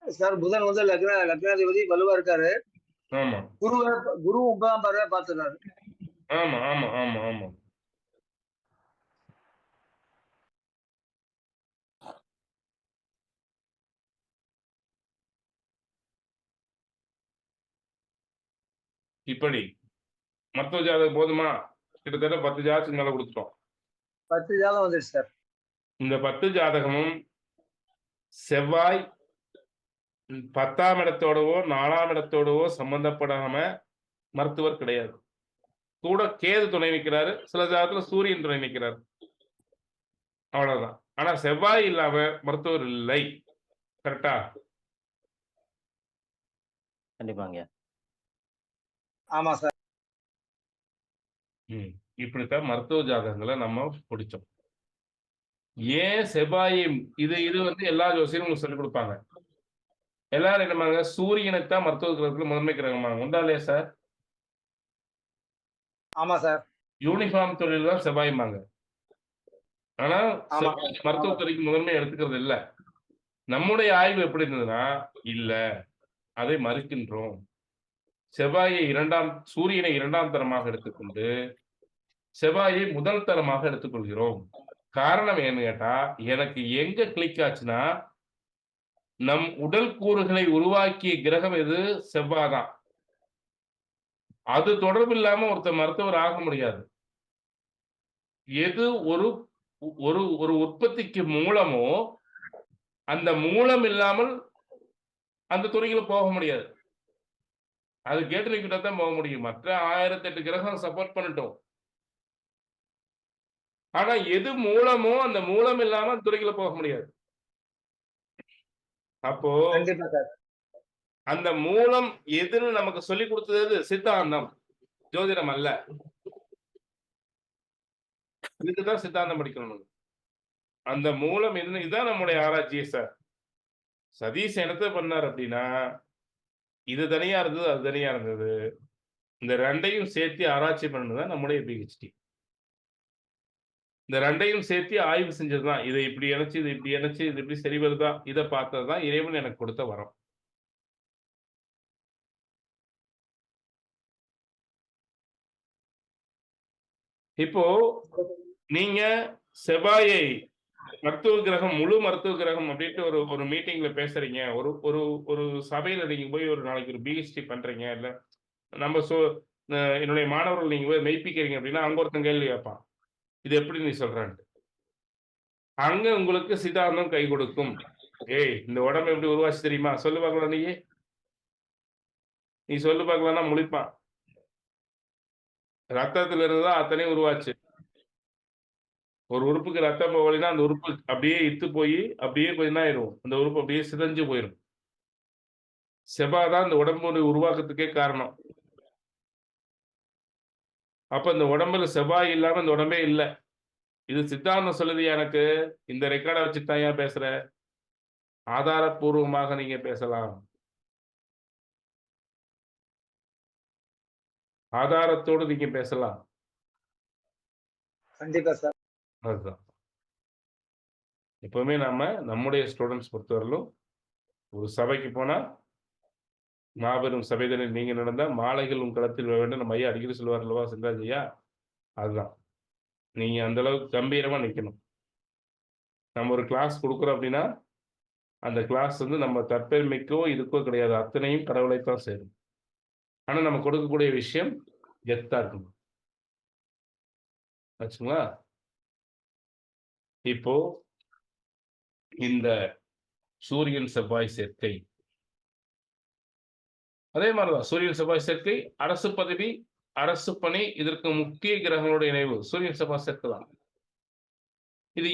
சார். புதன் வந்து லக்னாதிபதி வலுவா இருக்காரு. ஆமா குரு 9ஆம் பார்வையா பார்த்துறாரு. ஆமா ஆமா ஆமா ஆமா இப்படி மருத்துவ ஜாதகம் போதுமா? கிட்டத்தட்ட 10 ஜாதகத்துக்கு மேல கொடுத்துட்டோம். 10 ஜாதகம் வந்துருச்சு சார். இந்த 10 ஜாதகமும் செவ்வாய் 10ஆம் இடத்தோடவோ 4ஆம் இடத்தோடவோ சம்பந்தப்படாம மருத்துவர் கிடையாது. கூட கேது துணை நிற்கிறாரு, சில ஜாதகத்துல சூரியன் துணை நிற்கிறாரு, அவ்வளவுதான். ஆனா செவ்வாய் இல்லாம மருத்துவர் இல்லை. கரெக்டா? கண்டிப்பாங்க. ஆமா சார். இப்படித்தான் மருத்துவ ஜாதகங்களை நம்ம பிடிச்சோம். ஏன் செவ்வாய் இது வந்து எல்லா ஜோசியரும் உங்களுக்கு சொல்லிக் கொடுப்பாங்க. எல்லாரும் என்னமாங்க, சூரியனைத்தான் மருத்துவ கிரகத்துல முதன்மை கிரகமாங்க. உண்டா இல்லையா சார்? ஆமா சார். யூனிஃபார்ம் தொழில் தான் செவ்வாய்மாங்க. ஆனா ஆமா. செவ்வாய் மருத்துவத்துறைக்கு முதன்மை எடுத்துக்கிறது இல்ல. நம்முடைய ஆய்வு எப்படி இருந்ததுன்னா, இல்ல அதை மறுக்கின்றோம். செவ்வாயை சூரியனை 2ஆம் தரமாக எடுத்துக்கொண்டு செவ்வாயை முதல் தரமாக எடுத்துக்கொள்கிறோம். காரணம் ஏன்னு கேட்டா, எனக்கு எங்க கிளிக் ஆச்சுன்னா, நம் உடல் கூறுகளை உருவாக்கிய கிரகம் எது? செவ்வாய் தான். அது தொடர்பு இல்லாம ஒருத்தர் மருத்துவர் ஆக முடியாது. எது ஒரு ஒரு ஒரு உற்பத்திக்கு மூலமோ, அந்த மூலம் இல்லாமல் அந்த துறையில போக முடியாது. அது கேட்டு கிட்ட தான் போக முடியும். மற்ற 1008 கிரகம் சப்போர்ட் பண்ணட்டும். ஆனா எது மூலமோ அந்த மூலம் இல்லாம அந்த துறையில போக முடியாது. அப்போ கண்டிப்பா சார். அந்த மூலம் எதுன்னு நமக்கு சொல்லிக் கொடுத்தது சித்தாந்தம், ஜோதிடம் அல்ல. இதுக்குதான் சித்தாந்தம் படிக்கணும். அந்த மூலம் எதுன்னு இதுதான் நம்முடைய ஆராய்ச்சியே சார். சதீஷ் என்னத்த பண்ணார் அப்படின்னா, இது தனியா இருந்தது, அது தனியா இருந்தது. இந்த 2யும் சேர்த்து ஆராய்ச்சி பண்ணதுதான் நம்முடைய பிஹெச்டி. இந்த 2யும் சேர்த்து ஆய்வு செஞ்சதுதான். இதை இப்படி இணைச்சு, இது இப்படி இணைச்சு, இது இப்படி சரி வருதா, இதை பார்த்ததுதான் இறைவன் எனக்கு கொடுத்த வரம். இப்போ நீங்க செவ்வாயை மருத்துவ கிரகம், முழு மருத்துவ கிரகம் அப்படின்ட்டு ஒரு மீட்டிங்ல பேசுறீங்க. ஒரு ஒரு ஒரு சபையில நீங்க போய் ஒரு நாளைக்கு ஒரு பிஹெச்டி பண்றீங்க. இல்ல நம்ம என்னுடைய மாணவர்கள் நீங்க போய் மெய்ப்பிக்கிறீங்க அப்படின்னா, அங்க ஒருத்தன் கேள்வி கேட்பான். இது எப்படி நீ சொல்றான்ட்டு. அங்க உங்களுக்கு சித்தாந்தம் கை கொடுக்கும். ஏய், இந்த உடம்பு எப்படி உருவாச்சு தெரியுமா? சொல்லு பார்க்கலாம். நீ சொல்லு பார்க்கலாம்னா முழிப்பான். ரத்தத்துல இருந்துதான் அத்தனையும் உருவாச்சு. ஒரு உறுப்புக்கு ரத்தம் போகலைன்னா அந்த உறுப்பு அப்படியே இத்து போய் அப்படியே கொஞ்ச நாள் ஆயிரும். அந்த உறுப்பு அப்படியே சிதைஞ்சு போயிடும். செவ்வாய் தான் இந்த உடம்புடைய உருவாக்கத்துக்கே காரணம். அப்ப இந்த உடம்புல செவ்வாய் இல்லாம இந்த உடம்பே இல்ல. இது சித்தாந்தம் சொல்லுது எனக்கு. இந்த ரெக்கார்டை வச்சுட்டு தான் ஏன் பேசுற? ஆதாரப்பூர்வமாக நீங்க பேசலாம். ஆதாரத்தோடு நீங்க பேசலாம். கண்டிப்பா சார். அதுதான். எப்பவுமே நம்முடைய ஸ்டூடெண்ட்ஸ் பொறுத்தவரையிலும் ஒரு சபைக்கு போனா, மாபெரும் சபைதனில் நீங்க நடந்தா மாலைகள் உன் களத்தில் விழ வேண்டும். நம்ம ஐயா அடிக்கடி சொல்லுவார் அல்லவா சிந்தாஜி ஐயா? அதுதான். நீங்க அந்த அளவுக்கு கம்பீரமா நிக்கணும். நம்ம ஒரு கிளாஸ் கொடுக்குறோம் அப்படின்னா, அந்த கிளாஸ் வந்து நம்ம தற்பெருமைக்கோ இதுக்கோ கிடையாது. அத்தனையும் கடவுளைத்தான் சேரும். ஆனா நம்ம கொடுக்கக்கூடிய விஷயம் கெத்தா இருக்கணும். ஆச்சுங்களா? இப்போ இந்த சூரியன் செவ்வாய் சேர்க்கை அதே மாதிரிதான். சூரியன் செவ்வாய் சேர்க்கை, அரசு பதவி, அரசு பணி, இதற்கு முக்கிய கிரகங்களுடைய இணைவு சூரியன் செவ்வாய் சேர்க்கை தான். இது